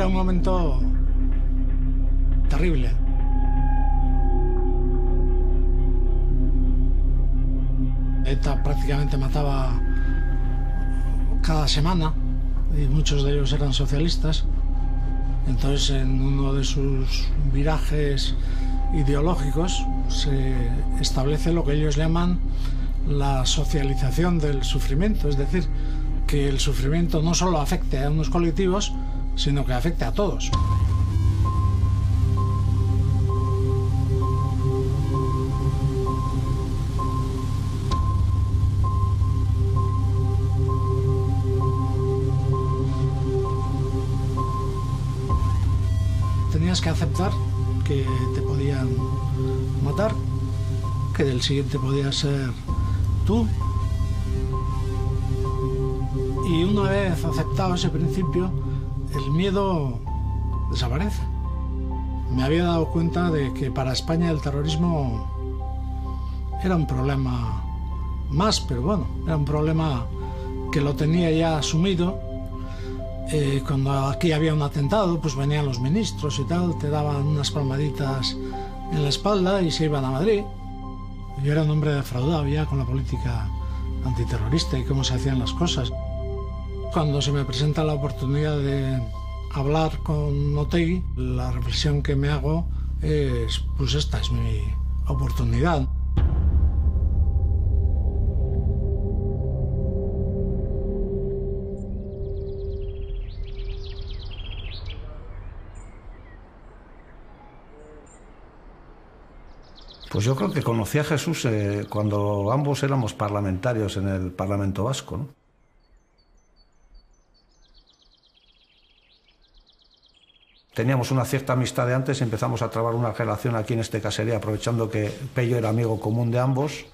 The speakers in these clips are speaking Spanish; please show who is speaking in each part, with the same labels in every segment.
Speaker 1: Era un momento terrible. ETA prácticamente mataba cada semana y muchos de ellos eran socialistas. Entonces, en uno de sus virajes ideológicos se establece lo que ellos llaman la socialización del sufrimiento, es decir, que el sufrimiento no solo afecte a unos colectivos, sino que afecte a todos. Tenías que aceptar que te podían matar, que el siguiente podía ser tú. Y una vez aceptado ese principio, el miedo desaparece. Me había dado cuenta de que para España el terrorismo era un problema más, pero bueno, era un problema que lo tenía ya asumido. Cuando aquí había un atentado, pues venían los ministros y tal, te daban unas palmaditas en la espalda y se iban a Madrid. Yo era un hombre defraudado ya con la política antiterrorista y cómo se hacían las cosas. Cuando se me presenta la oportunidad de hablar con Otegi, la reflexión que me hago es, pues esta es mi oportunidad.
Speaker 2: Pues yo creo que conocí a Jesús cuando ambos éramos parlamentarios en el Parlamento Vasco, ¿no? Teníamos una cierta amistad de antes y empezamos a trabar una relación aquí en este caserío, aprovechando que Pello era amigo común de ambos.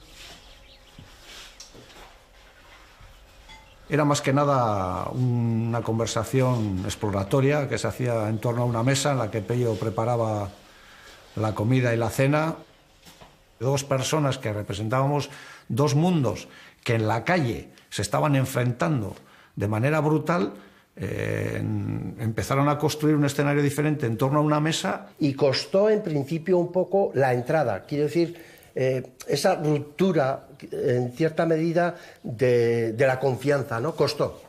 Speaker 2: Era más que nada una conversación exploratoria que se hacía en torno a una mesa en la que Pello preparaba la comida y la cena. Dos personas que representábamos dos mundos que en la calle se estaban enfrentando de manera brutal, empezaron a construir un escenario diferente en torno a una mesa.
Speaker 3: Y costó en principio un poco la entrada, quiero decir, esa ruptura en cierta medida de la confianza, ¿no? Costó.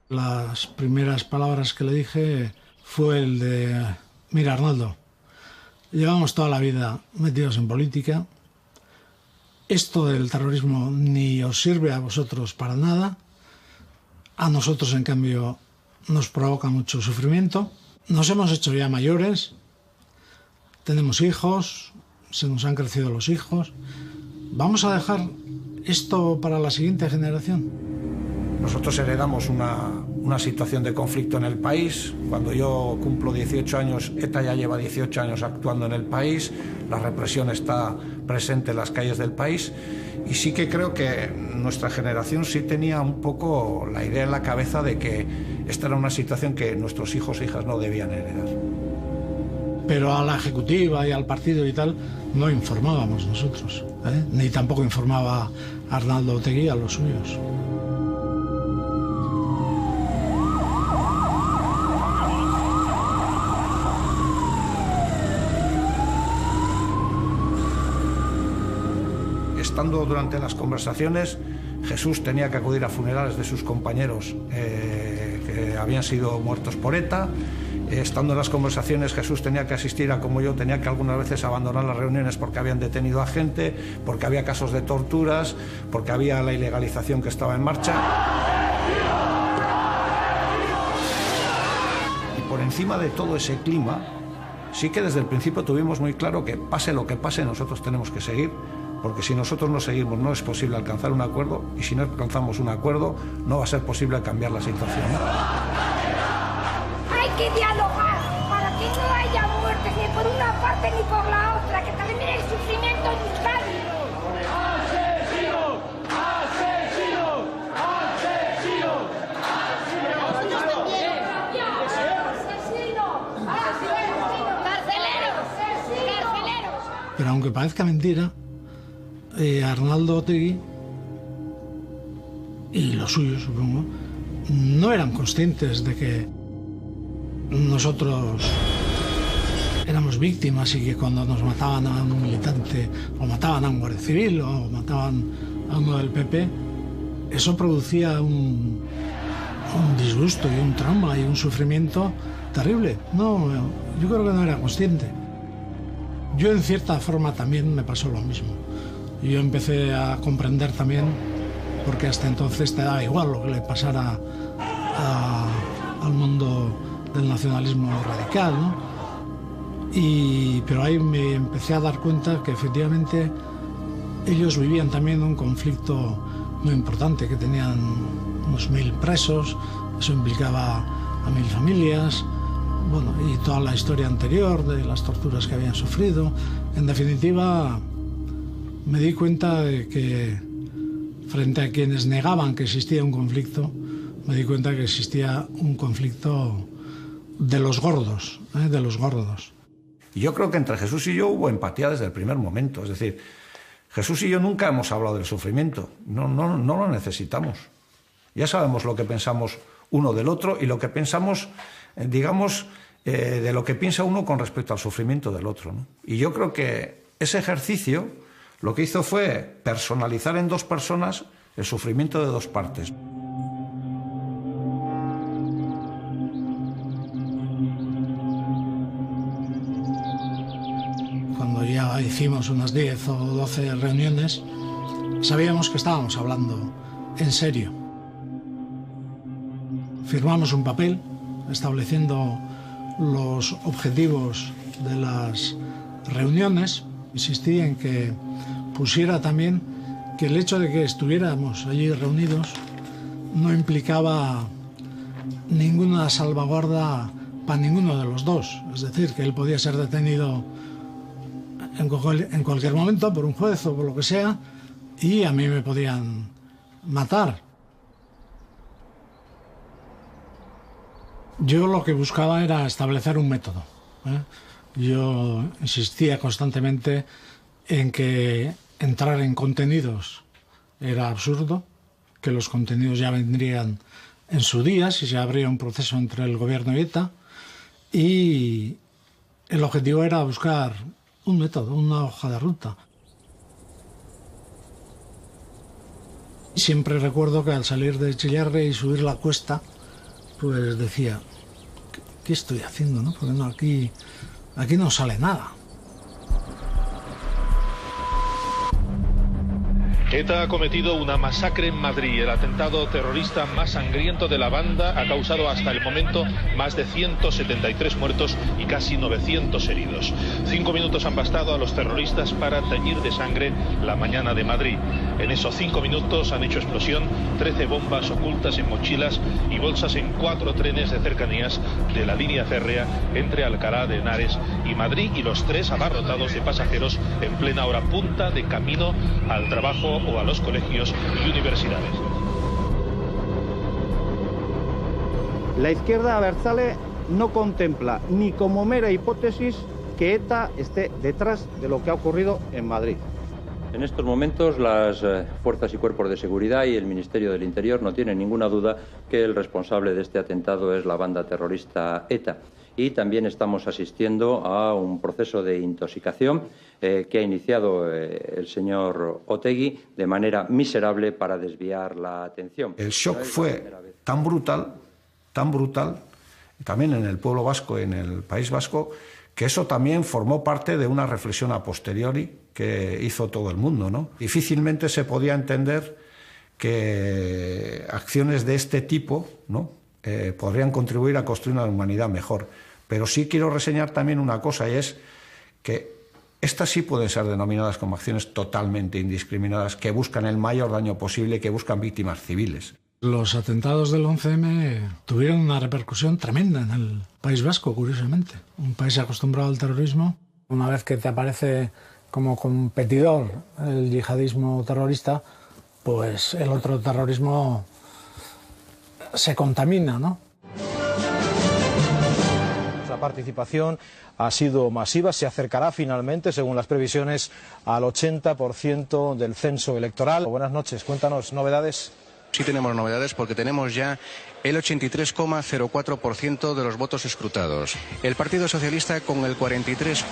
Speaker 1: Las primeras palabras que le dije fue el de: mira, Arnaldo, llevamos toda la vida metidos en política. Esto del terrorismo ni os sirve a vosotros para nada. A nosotros, en cambio, nos provoca mucho sufrimiento. Nos hemos hecho ya mayores, tenemos hijos, se nos han crecido los hijos. ¿Vamos a dejar esto para la siguiente generación?
Speaker 2: Nosotros heredamos una situación de conflicto en el país. Cuando yo cumplo 18 años, ETA ya lleva 18 años actuando en el país. La represión está presente en las calles del país. Y sí que creo que nuestra generación sí tenía un poco la idea en la cabeza de que esta era una situación que nuestros hijos e hijas no debían heredar.
Speaker 1: Pero a la ejecutiva y al partido y tal no informábamos nosotros, ¿eh? Ni tampoco informaba Arnaldo Otegi a los suyos.
Speaker 2: Estando durante las conversaciones, Jesús tenía que acudir a funerales de sus compañeros que habían sido muertos por ETA. Estando en las conversaciones, Jesús tenía que asistir a, como yo, tenía que algunas veces abandonar las reuniones porque habían detenido a gente, porque había casos de torturas, porque había la ilegalización que estaba en marcha. Y por encima de todo ese clima, sí que desde el principio tuvimos muy claro que pase lo que pase, nosotros tenemos que seguir, porque si nosotros no seguimos no es posible alcanzar un acuerdo, y si no alcanzamos un acuerdo no va a ser posible cambiar la situación.
Speaker 4: Hay que dialogar para que no haya muertes ni por una parte ni por la otra, que también hay sufrimiento en Euskadi. ¡Asesino! ¡Asesino! ¡Asesino! ¡Asesino! ¡Carceleros! ¡Carceleros!
Speaker 1: Pero aunque parezca mentira, Arnaldo Otegi y los suyos, supongo, no eran conscientes de que nosotros éramos víctimas y que cuando nos mataban a un militante o mataban a un guardia civil o mataban a uno del PP, eso producía un disgusto y un trauma y un sufrimiento terrible. No, yo creo que no era consciente. Yo en cierta forma también me pasó lo mismo. Yo empecé a comprender también, porque hasta entonces te daba igual lo que le pasara al mundo del nacionalismo radical, ¿no? Pero ahí me empecé a dar cuenta que efectivamente ellos vivían también un conflicto muy importante, que tenían unos 1000 presos, eso implicaba a 1000 familias, bueno, y toda la historia anterior de las torturas que habían sufrido. En definitiva, me di cuenta de que frente a quienes negaban que existía un conflicto, me di cuenta que existía un conflicto de los gordos, de los gordos.
Speaker 2: Y yo creo que entre Jesús y yo hubo empatía desde el primer momento. Es decir, Jesús y yo nunca hemos hablado del sufrimiento. No lo necesitamos. Ya sabemos lo que pensamos uno del otro y lo que pensamos, digamos, de lo que piensa uno con respecto al sufrimiento del otro, ¿no? Y yo creo que ese ejercicio lo que hizo fue personalizar en dos personas el sufrimiento de dos partes.
Speaker 1: Cuando ya hicimos unas 10 o 12 reuniones, sabíamos que estábamos hablando en serio. Firmamos un papel estableciendo los objetivos de las reuniones. Insistí en que pusiera también que el hecho de que estuviéramos allí reunidos no implicaba ninguna salvaguarda para ninguno de los dos. Es decir, que él podía ser detenido en cualquier momento por un juez o por lo que sea, y a mí me podían matar. Yo lo que buscaba era establecer un método, ¿eh? Yo insistía constantemente en que entrar en contenidos era absurdo, que los contenidos ya vendrían en su día si se abría un proceso entre el gobierno y ETA, y el objetivo era buscar un método, una hoja de ruta. Siempre recuerdo que al salir de Chillarre y subir la cuesta, pues decía, ¿qué estoy haciendo, no? Porque no, aquí no sale nada.
Speaker 5: ETA ha cometido una masacre en Madrid. El atentado terrorista más sangriento de la banda ha causado hasta el momento más de 173 muertos y casi 900 heridos. 5 minutos han bastado a los terroristas para teñir de sangre la mañana de Madrid. En esos 5 minutos han hecho explosión 13 bombas ocultas en mochilas y bolsas en 4 trenes de cercanías de la línea férrea entre Alcalá de Henares y Madrid, y los 3 abarrotados de pasajeros en plena hora punta de camino al trabajo o a los colegios y universidades.
Speaker 6: La izquierda abertzale no contempla ni como mera hipótesis que ETA esté detrás de lo que ha ocurrido en Madrid.
Speaker 7: En estos momentos las fuerzas y cuerpos de seguridad y el Ministerio del Interior no tienen ninguna duda que el responsable de este atentado es la banda terrorista ETA. Y también estamos asistiendo a un proceso de intoxicación que ha iniciado el señor Otegi de manera miserable para desviar la atención.
Speaker 2: El shock fue tan brutal, también en el pueblo vasco, en el País Vasco, que eso también formó parte de una reflexión a posteriori que hizo todo el mundo, ¿no? Difícilmente se podía entender que acciones de este tipo, ¿no?, podrían contribuir a construir una humanidad mejor. Pero sí quiero reseñar también una cosa, y es que estas sí pueden ser denominadas como acciones totalmente indiscriminadas, que buscan el mayor daño posible, que buscan víctimas civiles.
Speaker 1: Los atentados del 11M tuvieron una repercusión tremenda en el País Vasco, curiosamente. Un país acostumbrado al terrorismo. Una vez que te aparece como competidor el yihadismo terrorista, pues el otro terrorismo se contamina, ¿no?
Speaker 8: La participación ha sido masiva, se acercará finalmente, según las previsiones, al 80% del censo electoral. Buenas noches, cuéntanos novedades.
Speaker 9: Sí tenemos novedades porque tenemos ya el 83,04% de los votos escrutados. El Partido Socialista con el 43,03%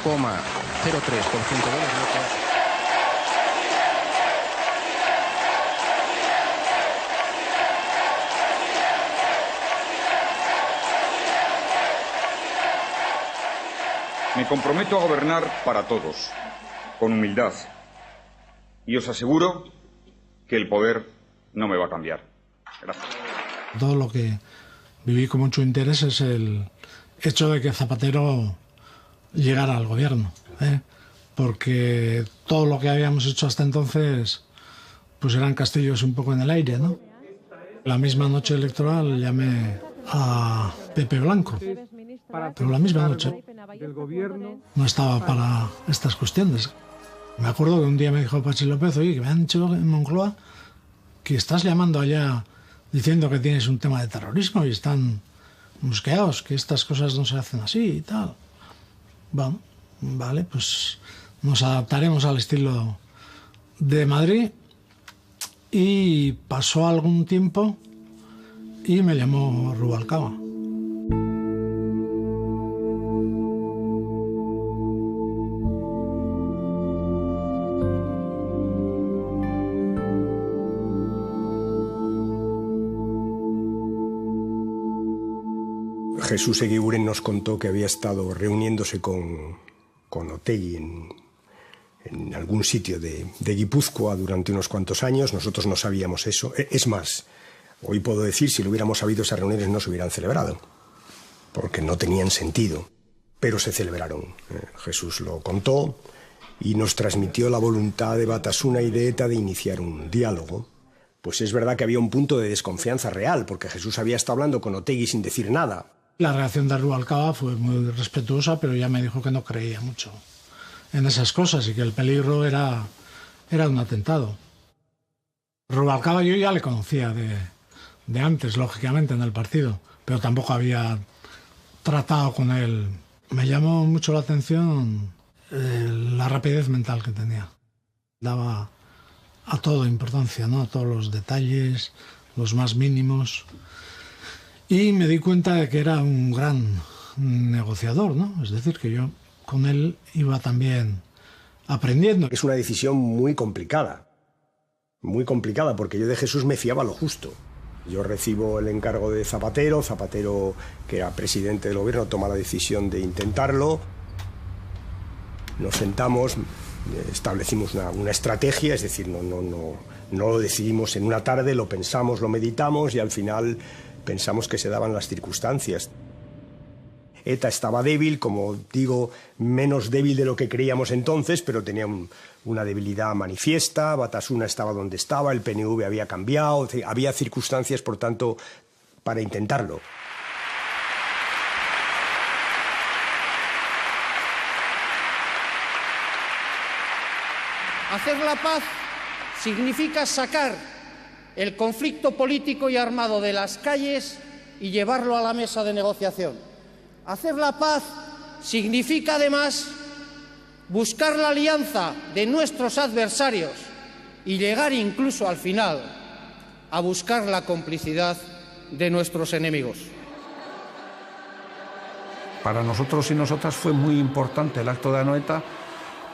Speaker 9: de los votos.
Speaker 10: Me comprometo a gobernar para todos, con humildad, y os aseguro que el poder no me va a cambiar. Gracias.
Speaker 1: Todo lo que viví con mucho interés es el hecho de que Zapatero llegara al gobierno, porque todo lo que habíamos hecho hasta entonces pues eran castillos un poco en el aire, ¿no? La misma noche electoral llamé a Pepe Blanco, pero la misma noche no estaba para estas cuestiones. Me acuerdo que un día me dijo Pachi López, oye, que me han dicho en Moncloa que estás llamando allá diciendo que tienes un tema de terrorismo y están mosqueados, que estas cosas no se hacen así y tal. Bueno, vale, pues nos adaptaremos al estilo de Madrid. Y pasó algún tiempo y me llamó Rubalcaba.
Speaker 11: Jesús Eguiguren nos contó que había estado reuniéndose con Otegi en algún sitio de Guipúzcoa durante unos cuantos años. Nosotros no sabíamos eso. Es más, hoy puedo decir, si lo hubiéramos sabido, esas reuniones no se hubieran celebrado, porque no tenían sentido, pero se celebraron. Jesús lo contó y nos transmitió la voluntad de Batasuna y de ETA de iniciar un diálogo. Pues es verdad que había un punto de desconfianza real, porque Jesús había estado hablando con Otegi sin decir nada.
Speaker 1: La reacción de Rubalcaba fue muy respetuosa, pero ya me dijo que no creía mucho en esas cosas y que el peligro era un atentado. Rubalcaba yo ya le conocía de antes, lógicamente, en el partido, pero tampoco había tratado con él. Me llamó mucho la atención la rapidez mental que tenía. Daba a todo importancia, ¿no? A todos los detalles, los más mínimos. Y me di cuenta de que era un gran negociador, ¿no? Es decir, que yo con él iba también aprendiendo.
Speaker 11: Es una decisión muy complicada, porque yo de Jesús me fiaba lo justo. Yo recibo el encargo de Zapatero, que era presidente del gobierno, toma la decisión de intentarlo. Nos sentamos, establecimos una estrategia, es decir, no lo decidimos en una tarde, lo pensamos, lo meditamos y al final pensamos que se daban las circunstancias. ETA estaba débil, como digo, menos débil de lo que creíamos entonces, pero tenía una debilidad manifiesta. Batasuna estaba donde estaba, el PNV había cambiado, había circunstancias, por tanto, para intentarlo.
Speaker 12: Hacer la paz significa sacar el conflicto político y armado de las calles y llevarlo a la mesa de negociación. Hacer la paz significa, además, buscar la alianza de nuestros adversarios y llegar incluso al final a buscar la complicidad de nuestros enemigos.
Speaker 2: Para nosotros y nosotras fue muy importante el acto de Anoeta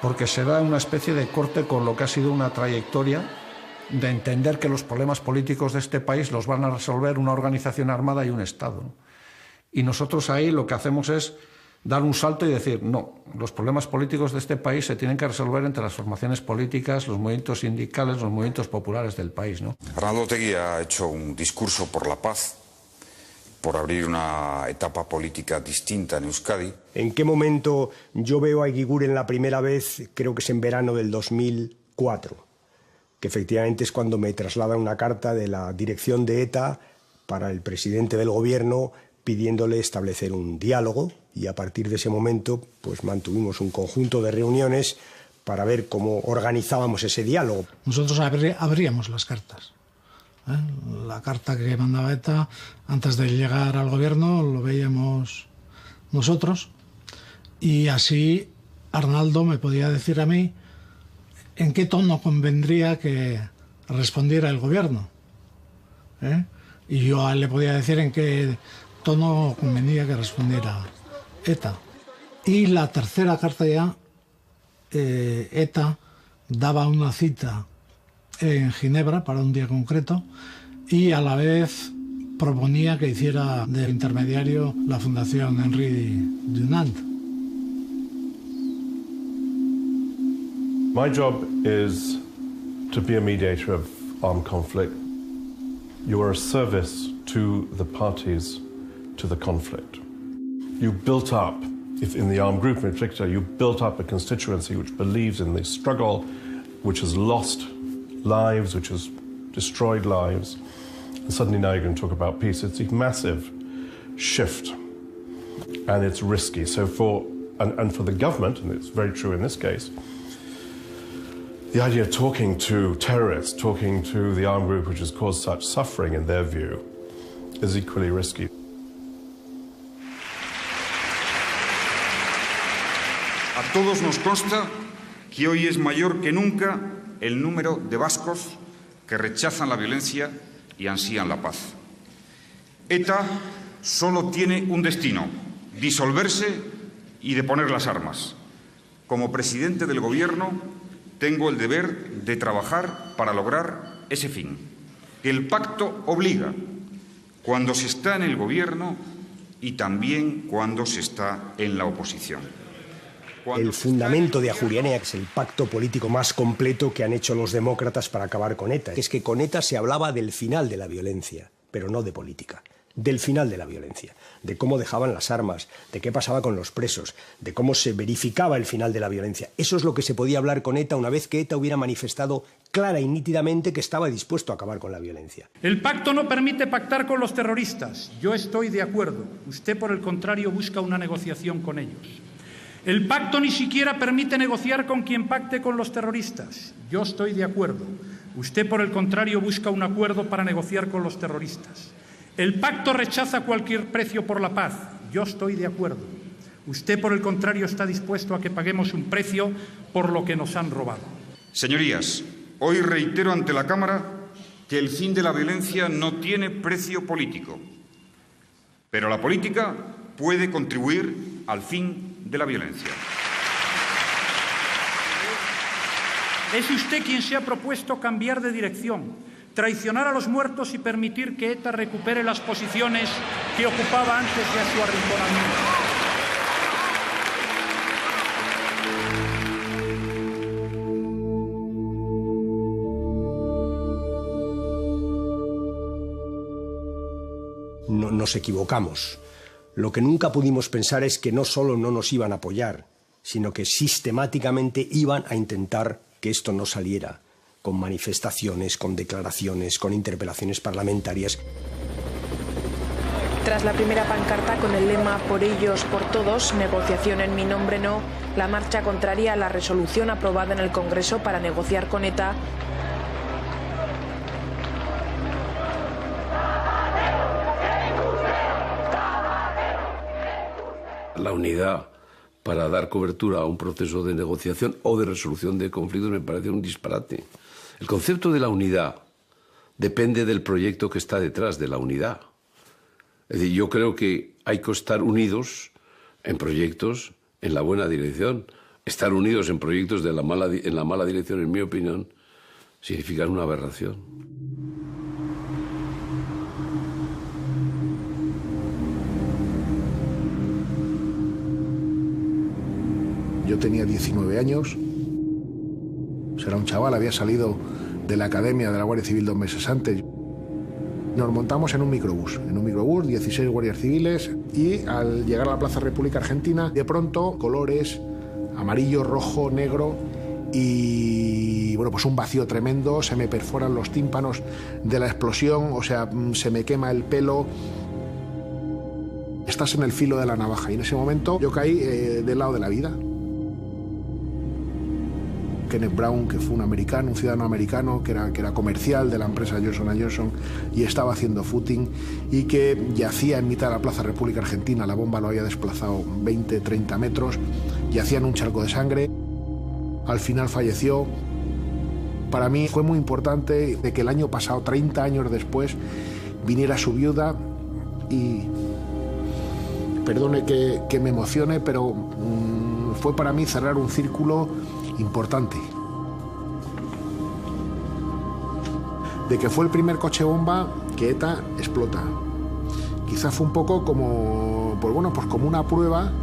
Speaker 2: porque se da una especie de corte con lo que ha sido una trayectoria de entender que los problemas políticos de este país los van a resolver una organización armada y un Estado. Y nosotros ahí lo que hacemos es dar un salto y decir, no, los problemas políticos de este país se tienen que resolver entre las formaciones políticas, los movimientos sindicales, los movimientos populares del país, ¿no?
Speaker 10: Arnaldo Otegi ha hecho un discurso por la paz, por abrir una etapa política distinta en Euskadi.
Speaker 11: ¿En qué momento yo veo a Eguiguren la primera vez? Creo que es en verano del 2004, que efectivamente es cuando me traslada una carta de la dirección de ETA para el presidente del gobierno pidiéndole establecer un diálogo, y a partir de ese momento pues mantuvimos un conjunto de reuniones para ver cómo organizábamos ese diálogo.
Speaker 1: Nosotros abríamos las cartas. La carta que mandaba ETA antes de llegar al gobierno lo veíamos nosotros, y así Arnaldo me podía decir a mí en qué tono convendría que respondiera el gobierno. Y yo a él le podía decir en qué tono convenía que respondiera ETA. Y la tercera carta ya, ETA daba una cita en Ginebra para un día concreto y a la vez proponía que hiciera de intermediario la Fundación Henri Dunant.
Speaker 13: My job is to be a mediator of armed conflict. You are a service to the parties to the conflict. You built up, if in the armed group in particular, you built up a constituency which believes in the struggle, which has lost lives, which has destroyed lives. And suddenly now you're going to talk about peace. It's a massive shift, and it's risky. So for the government, and it's very true in this case, the idea of talking to terrorists, talking to the armed group which has caused such suffering in their view, is equally risky.
Speaker 10: A todos nos consta que hoy es mayor que nunca el número de vascos que rechazan la violencia y ansían la paz. ETA solo tiene un destino: disolverse y deponer las armas. Como presidente del Gobierno, tengo el deber de trabajar para lograr ese fin. El pacto obliga cuando se está en el Gobierno y también cuando se está en la oposición.
Speaker 11: El fundamento de Ajuria Enea, que es el pacto político más completo que han hecho los demócratas para acabar con ETA. Es que con ETA se hablaba del final de la violencia, pero no de política. Del final de la violencia, de cómo dejaban las armas, de qué pasaba con los presos, de cómo se verificaba el final de la violencia. Eso es lo que se podía hablar con ETA una vez que ETA hubiera manifestado clara y nítidamente que estaba dispuesto a acabar con la violencia.
Speaker 14: El pacto no permite pactar con los terroristas. Yo estoy de acuerdo. Usted, por el contrario, busca una negociación con ellos. El pacto ni siquiera permite negociar con quien pacte con los terroristas. Yo estoy de acuerdo. Usted, por el contrario, busca un acuerdo para negociar con los terroristas. El pacto rechaza cualquier precio por la paz. Yo estoy de acuerdo. Usted, por el contrario, está dispuesto a que paguemos un precio por lo que nos han robado.
Speaker 10: Señorías, hoy reitero ante la Cámara que el fin de la violencia no tiene precio político, pero la política puede contribuir al fin de la violencia.
Speaker 14: Es usted quien se ha propuesto cambiar de dirección, traicionar a los muertos y permitir que ETA recupere las posiciones que ocupaba antes de su arrinconamiento.
Speaker 11: No, nos equivocamos. Lo que nunca pudimos pensar es que no solo no nos iban a apoyar, sino que sistemáticamente iban a intentar que esto no saliera, con manifestaciones, con declaraciones, con interpelaciones parlamentarias.
Speaker 15: Tras la primera pancarta con el lema "Por ellos, por todos, negociación en mi nombre no", la marcha contraria a la resolución aprobada en el Congreso para negociar con ETA
Speaker 16: la unidad para dar cobertura a un proceso de negociación o de resolución de conflictos me parece un disparate. El concepto de la unidad depende del proyecto que está detrás de la unidad. Es decir, yo creo que hay que estar unidos en proyectos en la buena dirección. Estar unidos en proyectos en la mala dirección, en mi opinión, significa una aberración.
Speaker 17: Yo tenía 19 años, era un chaval, había salido de la academia de la Guardia Civil 2 meses antes. Nos montamos en un microbús, 16 guardias civiles, y al llegar a la Plaza República Argentina, de pronto, colores, amarillo, rojo, negro, y bueno, pues un vacío tremendo, se me perforan los tímpanos de la explosión, o sea, se me quema el pelo. Estás en el filo de la navaja, y en ese momento yo caí del lado de la vida. Kenneth Brown, que fue un ciudadano americano, que era comercial de la empresa Johnson & Johnson y estaba haciendo footing, y que yacía en mitad de la Plaza República Argentina. La bomba lo había desplazado 20, 30 metros, yacía en un charco de sangre. Al final falleció. Para mí fue muy importante de que el año pasado, 30 años después, viniera su viuda y, perdone que me emocione, pero fue para mí cerrar un círculo importante. De que fue el primer coche bomba que ETA explota. Quizás fue un poco como, pues bueno, pues como una prueba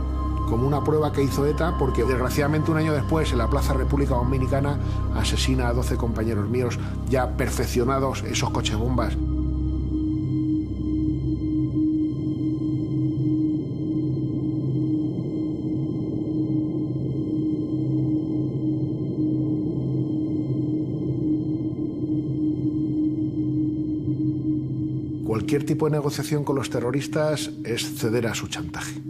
Speaker 17: que hizo ETA, porque desgraciadamente un año después en la Plaza República Dominicana asesina a 12 compañeros míos ya perfeccionados esos coches bombas. Cualquier tipo de negociación con los terroristas es ceder a su chantaje,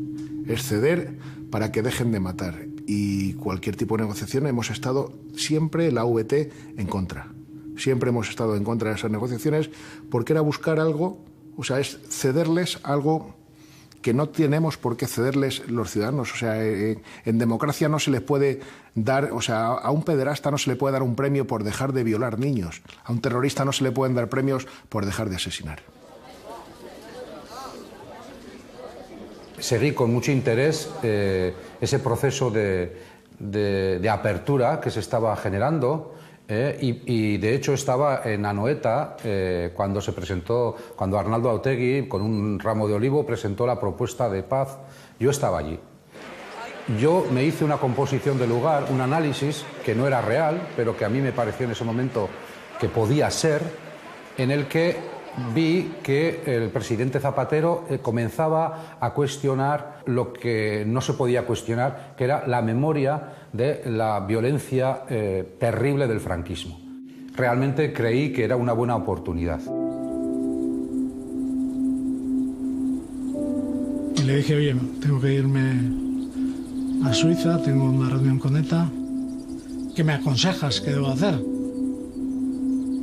Speaker 17: es ceder para que dejen de matar. Y cualquier tipo de negociación hemos estado siempre, la VT, en contra. Siempre hemos estado en contra de esas negociaciones porque era buscar algo, o sea, es cederles algo que no tenemos por qué cederles los ciudadanos. O sea, en democracia no se les puede dar, o sea, a un pederasta no se le puede dar un premio por dejar de violar niños, a un terrorista no se le pueden dar premios por dejar de asesinar.
Speaker 18: Seguí con mucho interés ese proceso de apertura que se estaba generando y de hecho estaba en Anoeta cuando Arnaldo Otegi con un ramo de olivo presentó la propuesta de paz. Yo estaba allí. Yo me hice una composición del lugar, un análisis que no era real, pero que a mí me pareció en ese momento que podía ser, en el que vi que el presidente Zapatero comenzaba a cuestionar lo que no se podía cuestionar, que era la memoria de la violencia terrible del franquismo. Realmente creí que era una buena oportunidad.
Speaker 1: Y le dije, oye, tengo que irme a Suiza, tengo una reunión con ETA. ¿Qué me aconsejas que debo hacer?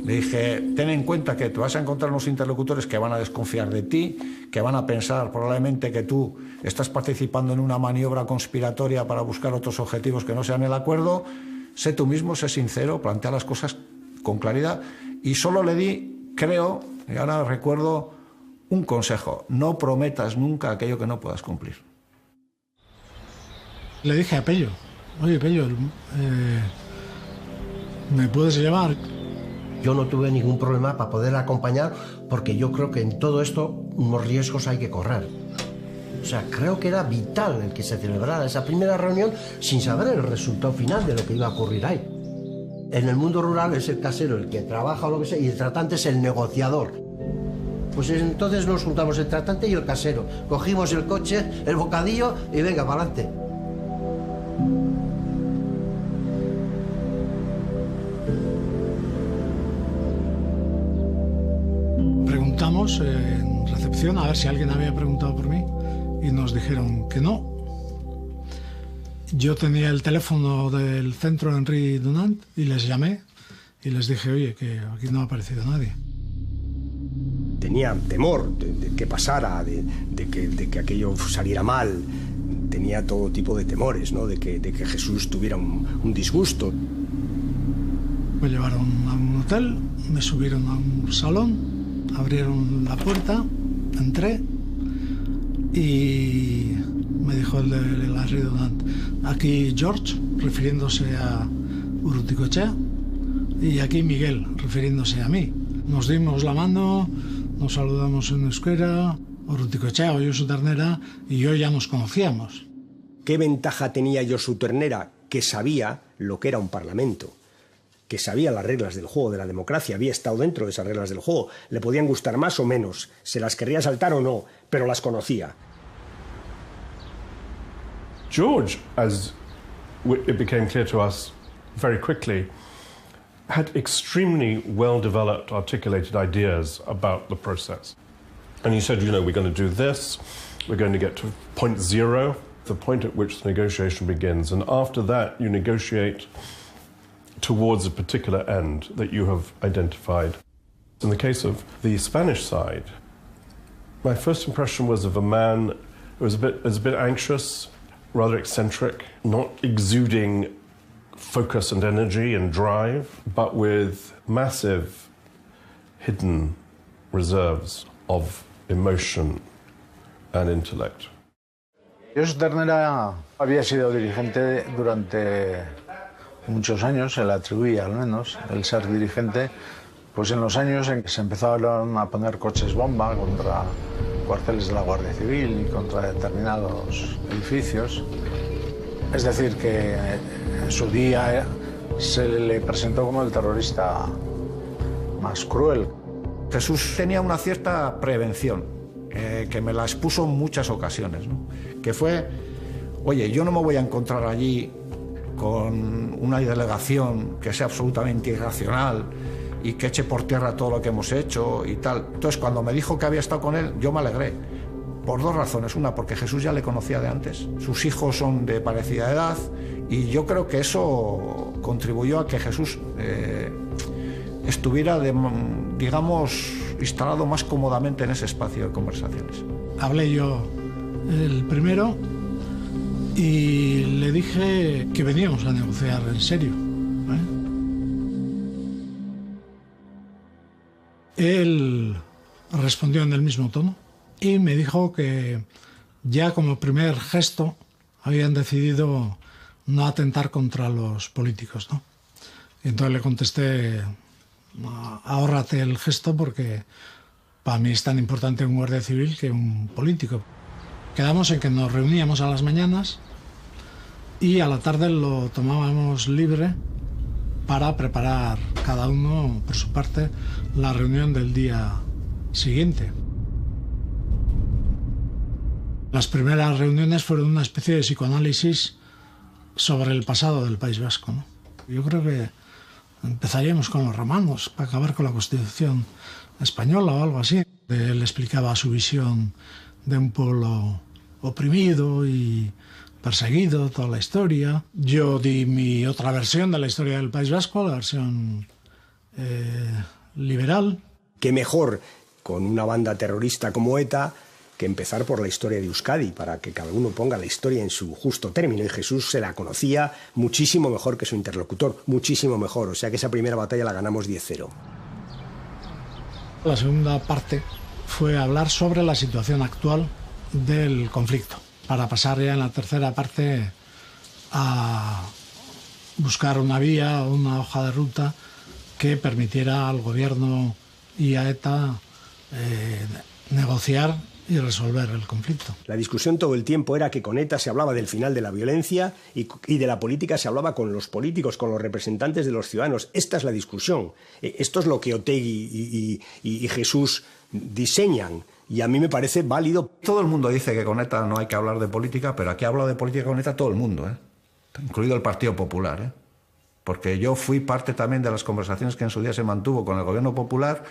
Speaker 2: Le dije, ten en cuenta que te vas a encontrar unos interlocutores que van a desconfiar de ti, que van a pensar probablemente que tú estás participando en una maniobra conspiratoria para buscar otros objetivos que no sean el acuerdo. Sé tú mismo, sé sincero, plantea las cosas con claridad. Y solo le di, creo, y ahora recuerdo, un consejo. No prometas nunca aquello que no puedas cumplir.
Speaker 1: Le dije a Pello, oye Pello, ¿me puedes llevar?
Speaker 3: Yo no tuve ningún problema para poder acompañar porque yo creo que en todo esto unos riesgos hay que correr. O sea, creo que era vital el que se celebrara esa primera reunión sin saber el resultado final de lo que iba a ocurrir ahí. En el mundo rural es el casero el que trabaja o lo que sea y el tratante es el negociador. Pues entonces nos juntamos el tratante y el casero. Cogimos el coche, el bocadillo y venga, para adelante.
Speaker 1: Preguntamos en recepción a ver si alguien había preguntado por mí y nos dijeron que no. Yo tenía el teléfono del centro Henri Dunant y les llamé y les dije, oye, que aquí no ha aparecido nadie.
Speaker 11: Tenía temor de que pasara, de que aquello saliera mal. Tenía todo tipo de temores, ¿no? de que Jesús tuviera un disgusto.
Speaker 1: Me llevaron a un hotel, me subieron a un salón, abrieron la puerta, entré y me dijo el de la Redundant, aquí George, refiriéndose a Urruticoechea, y aquí Miguel, refiriéndose a mí. Nos dimos la mano, nos saludamos en euskera, Urruticoechea o Josu Ternera, y yo ya nos conocíamos.
Speaker 11: ¿Qué ventaja tenía Josu Ternera? Que sabía lo que era un parlamento, que sabía las reglas del juego de la democracia, había estado dentro de esas reglas del juego. Le podían gustar más o menos, se las querría saltar o no, pero las conocía.
Speaker 13: George, as it became clear to us very quickly, had extremely well-developed, articulated ideas about the process. And he said, you know, we're going to do this, we're going to get to point zero, the point at which the negotiation begins, and after that you negotiate towards a particular end that you have identified. In the case of the Spanish side, my first impression was of a man who was a bit anxious, rather eccentric, not exuding focus and energy and drive, but with massive hidden reserves of emotion and intellect.
Speaker 19: Jesús Ternera había sido dirigente durante muchos años, se le atribuía al menos el ser dirigente, pues en los años en que se empezaron a poner coches bomba contra cuarteles de la Guardia Civil y contra determinados edificios. Es decir, que en su día se le presentó como el terrorista más cruel.
Speaker 2: Jesús tenía una cierta prevención, que me la expuso en muchas ocasiones, ¿no? Que fue, oye, yo no me voy a encontrar allí con una delegación que sea absolutamente irracional y que eche por tierra todo lo que hemos hecho y tal. Entonces, cuando me dijo que había estado con él, yo me alegré. Por dos razones. Una, porque Jesús ya le conocía de antes. Sus hijos son de parecida edad y yo creo que eso contribuyó a que Jesús estuviera, digamos, instalado más cómodamente en ese espacio de conversaciones.
Speaker 1: Hablé yo el primero y le dije que veníamos a negociar en serio. Él respondió en el mismo tono y me dijo que ya como primer gesto habían decidido no atentar contra los políticos, ¿no? Y entonces le contesté, ahórrate el gesto porque para mí es tan importante un guardia civil que un político. Quedamos en que nos reuníamos a las mañanas y a la tarde lo tomábamos libre para preparar cada uno por su parte la reunión del día siguiente. Las primeras reuniones fueron una especie de psicoanálisis sobre el pasado del País Vasco, ¿no? Yo creo que empezaríamos con los romanos para acabar con la Constitución española o algo así. Él explicaba su visión de un pueblo oprimido y perseguido, toda la historia. Yo di mi otra versión de la historia del País Vasco, la versión liberal.
Speaker 11: Qué mejor con una banda terrorista como ETA que empezar por la historia de Euskadi, para que cada uno ponga la historia en su justo término. Y Jesús se la conocía muchísimo mejor que su interlocutor, muchísimo mejor. O sea que esa primera batalla la ganamos 10-0.
Speaker 1: La segunda parte fue hablar sobre la situación actual del conflicto, para pasar ya en la tercera parte a buscar una vía o una hoja de ruta que permitiera al gobierno y a ETA negociar y resolver el conflicto.
Speaker 11: La discusión todo el tiempo era que con ETA se hablaba del final de la violencia y de la política se hablaba con los políticos, con los representantes de los ciudadanos. Esta es la discusión. Esto es lo que Otegi y Jesús diseñan y a mí me parece válido.
Speaker 2: Todo el mundo dice que con ETA no hay que hablar de política, pero aquí ha hablado de política con ETA todo el mundo, incluido el Partido Popular, porque yo fui parte también de las conversaciones que en su día se mantuvo con el Gobierno Popular,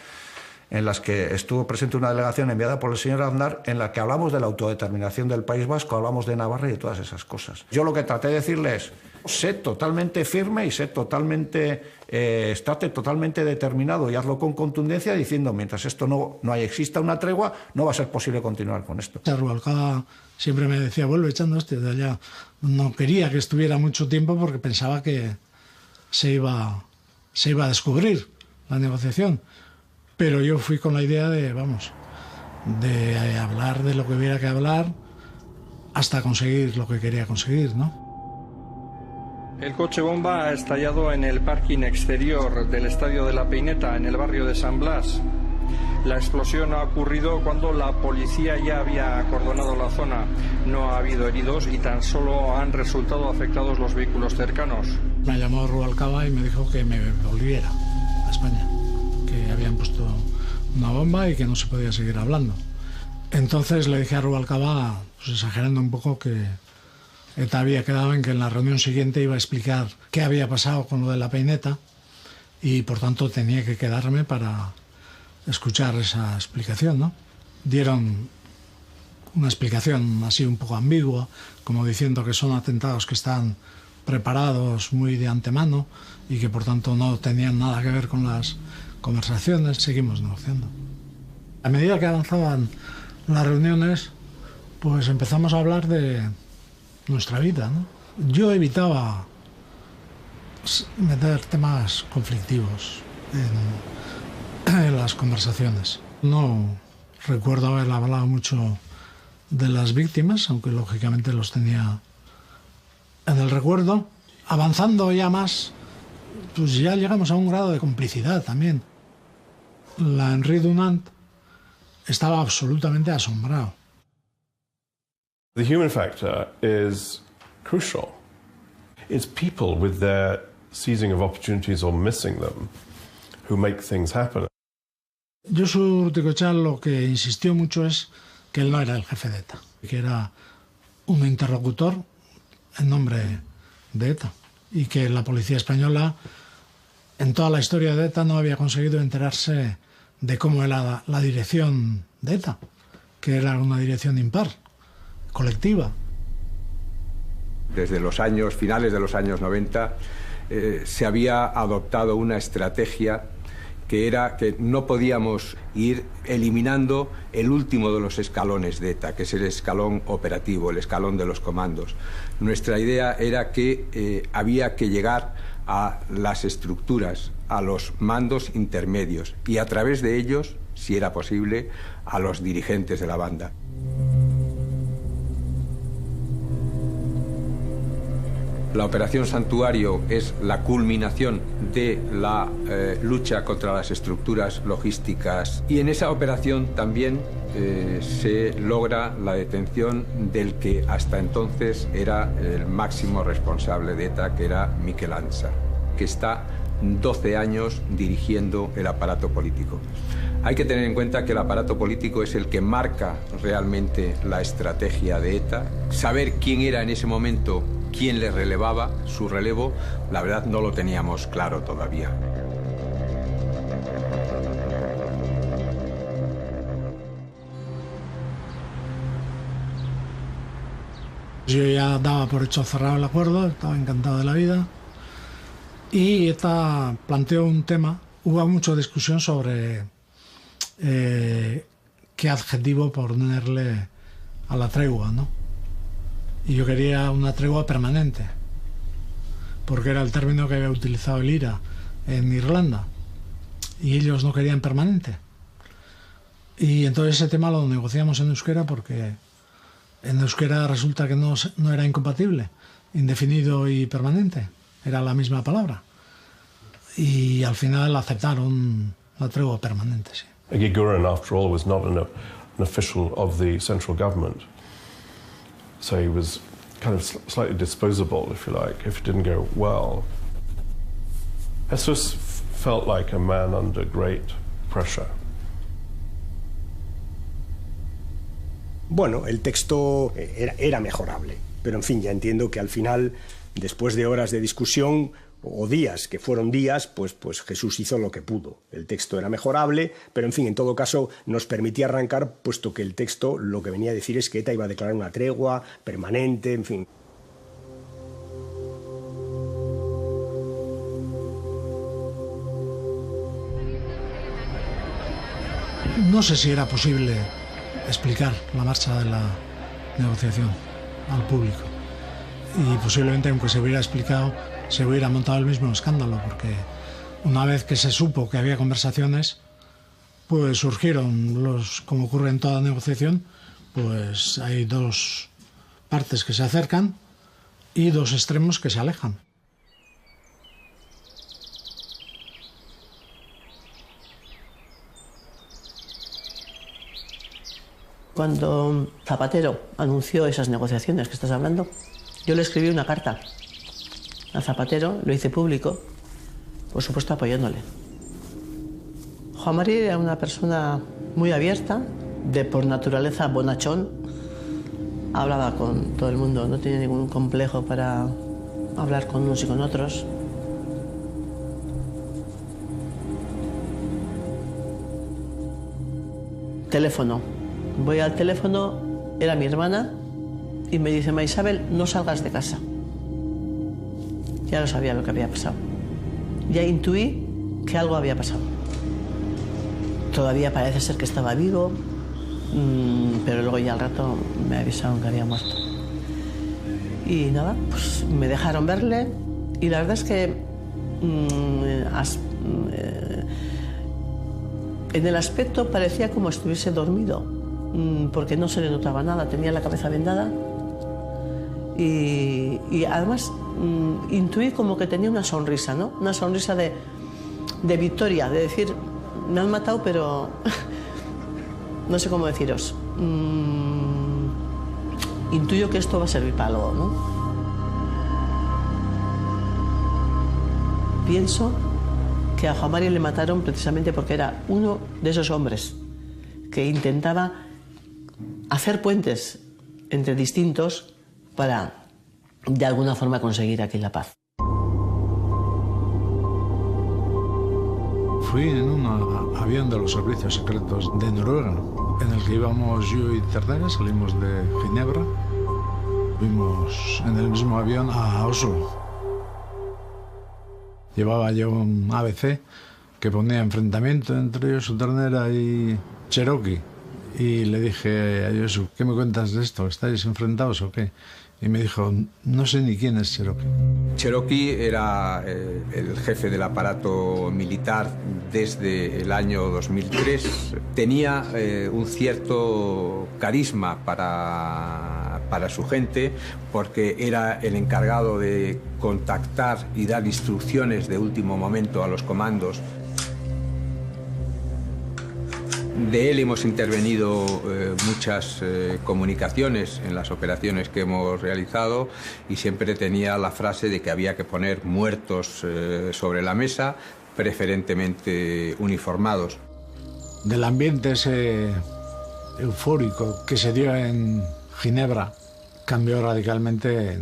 Speaker 2: en las que estuvo presente una delegación enviada por el señor Aznar, en la que hablamos de la autodeterminación del País Vasco, hablamos de Navarra y de todas esas cosas. Yo lo que traté de decirle es, sé totalmente firme y estate totalmente determinado y hazlo con contundencia, diciendo, mientras esto no exista una tregua, no va a ser posible continuar con esto.
Speaker 1: Rubalcaba siempre me decía, vuelve echando hostia de allá. No quería que estuviera mucho tiempo porque pensaba que se iba a descubrir la negociación. Pero yo fui con la idea de hablar de lo que hubiera que hablar hasta conseguir lo que quería conseguir, ¿no?
Speaker 20: El coche bomba ha estallado en el parking exterior del Estadio de la Peineta, en el barrio de San Blas. La explosión ha ocurrido cuando la policía ya había acordonado la zona. No ha habido heridos y tan solo han resultado afectados los vehículos cercanos.
Speaker 1: Me llamó Rubalcaba y me dijo que me volviera a España, que habían puesto una bomba y que no se podía seguir hablando. Entonces le dije a Rubalcaba, pues exagerando un poco, que ETA había quedado en que en la reunión siguiente iba a explicar qué había pasado con lo de la Peineta y por tanto tenía que quedarme para escuchar esa explicación, ¿no? Dieron una explicación así un poco ambigua, como diciendo que son atentados que están preparados muy de antemano y que por tanto no tenían nada que ver con las conversaciones. Seguimos negociando. A medida que avanzaban las reuniones, pues empezamos a hablar de nuestra vida, ¿no? Yo evitaba meter temas conflictivos en las conversaciones. No Recuerdo haber hablado mucho de las víctimas, aunque lógicamente los tenía en el recuerdo. Avanzando ya más, pues ya llegamos a un grado de complicidad también. La Henri Dunant estaba absolutamente asombrado.
Speaker 13: The human factor is crucial. It's people with their seizing of opportunities or missing them who make things happen.
Speaker 1: Josu Urtikoetxea lo que insistió mucho es que él no era el jefe de ETA, que era un interlocutor en nombre de ETA y que la policía española en toda la historia de ETA no había conseguido enterarse de cómo era la dirección de ETA, que era una dirección impar, colectiva.
Speaker 21: Desde los años finales de los años 90 se había adoptado una estrategia que era que no podíamos ir eliminando el último de los escalones de ETA, que es el escalón operativo, el escalón de los comandos. Nuestra idea era que había que llegar a las estructuras, a los mandos intermedios y a través de ellos, si era posible, a los dirigentes de la banda. La Operación Santuario es la culminación de la lucha contra las estructuras logísticas y en esa operación también se logra la detención del que hasta entonces era el máximo responsable de ETA, que era Mikel Antza, que está 12 años dirigiendo el aparato político. Hay que tener en cuenta que el aparato político es el que marca realmente la estrategia de ETA. Saber quién era en ese momento, quién le relevaba, su relevo, la verdad no lo teníamos claro todavía.
Speaker 1: Yo ya daba por hecho cerrado el acuerdo, estaba encantado de la vida y ETA planteó un tema. Hubo mucha discusión sobre qué adjetivo ponerle a la tregua, ¿no? Y yo quería una tregua permanente, porque era el término que había utilizado el IRA en Irlanda, y ellos no querían permanente. Y entonces ese tema lo negociamos en euskera, porque en euskera resulta que no era incompatible, indefinido y permanente, era la misma palabra. Y al final aceptaron la tregua permanente, sí.
Speaker 13: Eguiguren, after all, was not an official of the central government. So he was kind of slightly disposable, if you like, if it didn't go well. Jesus felt like a man under great pressure.
Speaker 11: Bueno, el texto era mejorable, pero en fin, ya entiendo que al final, después de horas de discusión, o días, que fueron días, pues Jesús hizo lo que pudo. El texto era mejorable, pero en fin, en todo caso nos permitía arrancar, puesto que el texto lo que venía a decir es que ETA iba a declarar una tregua permanente, en fin.
Speaker 1: No sé si era posible explicar la marcha de la negociación al público. Y posiblemente, aunque se hubiera explicado, se hubiera montado el mismo escándalo, porque una vez que se supo que había conversaciones, pues surgieron, como ocurre en toda negociación, pues hay dos partes que se acercan y dos extremos que se alejan.
Speaker 22: Cuando Zapatero anunció esas negociaciones que estás hablando, yo le escribí una carta a Zapatero, lo hice público, por supuesto apoyándole. Juan Mari era una persona muy abierta, de por naturaleza bonachón, hablaba con todo el mundo, no tenía ningún complejo para hablar con unos y con otros. Teléfono. Voy al teléfono, era mi hermana, y me dice: Ma Isabel, no salgas de casa. Ya lo sabía lo que había pasado. Ya intuí que algo había pasado. Todavía parece ser que estaba vivo, pero luego ya al rato me avisaron que había muerto. Y nada, pues me dejaron verle y la verdad es que En el aspecto parecía como estuviese dormido, porque no se le notaba nada, tenía la cabeza vendada y además intuí como que tenía una sonrisa, ¿no? Una sonrisa de victoria, de decir, me han matado, pero no sé cómo deciros. Intuyo que esto va a servir para algo, ¿no? Pienso que a Juan Mari le mataron precisamente porque era uno de esos hombres que intentaba hacer puentes entre distintos para, de alguna forma, conseguir aquí la paz.
Speaker 1: Fui en un avión de los servicios secretos de Noruega, en el que íbamos yo y Ternera, salimos de Ginebra, fuimos en el mismo avión a Oslo. Llevaba yo un ABC que ponía enfrentamiento entre Josu Ternera y Cherokee. Y le dije a Josu, ¿qué me cuentas de esto? ¿Estáis enfrentados o qué? Y me dijo, no sé ni quién es Cherokee.
Speaker 21: Cherokee era el jefe del aparato militar desde el año 2003. Tenía un cierto carisma para su gente porque era el encargado de contactar y dar instrucciones de último momento a los comandos. De él hemos intervenido muchas comunicaciones en las operaciones que hemos realizado y siempre tenía la frase de que había que poner muertos sobre la mesa, preferentemente uniformados.
Speaker 1: Del ambiente ese eufórico que se dio en Ginebra cambió radicalmente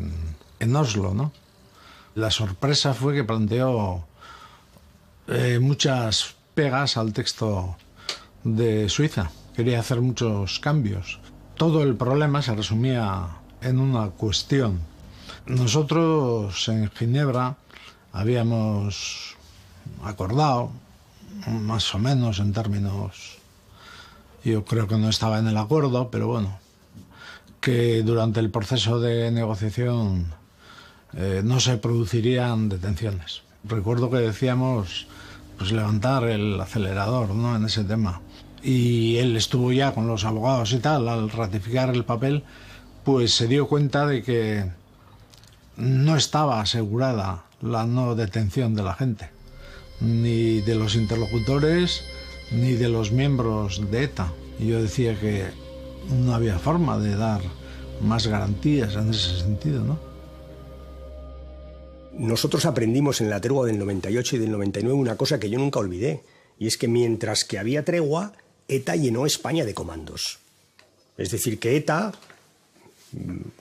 Speaker 1: en Oslo, ¿no? La sorpresa fue que planteó muchas pegas al texto de Suiza. Quería hacer muchos cambios. Todo el problema se resumía en una cuestión. Nosotros en Ginebra habíamos acordado, más o menos en términos, yo creo que no estaba en el acuerdo, pero bueno, que durante el proceso de negociación no se producirían detenciones. Recuerdo que decíamos pues levantar el acelerador, ¿no?, en ese tema. Y él estuvo ya con los abogados y tal, al ratificar el papel, pues se dio cuenta de que no estaba asegurada la no detención de la gente, ni de los interlocutores, ni de los miembros de ETA. Y yo decía que no había forma de dar más garantías en ese sentido, ¿no?
Speaker 11: Nosotros aprendimos en la tregua del 98 y del 99 una cosa que yo nunca olvidé, y es que mientras que había tregua, ETA llenó España de comandos. Es decir, que ETA,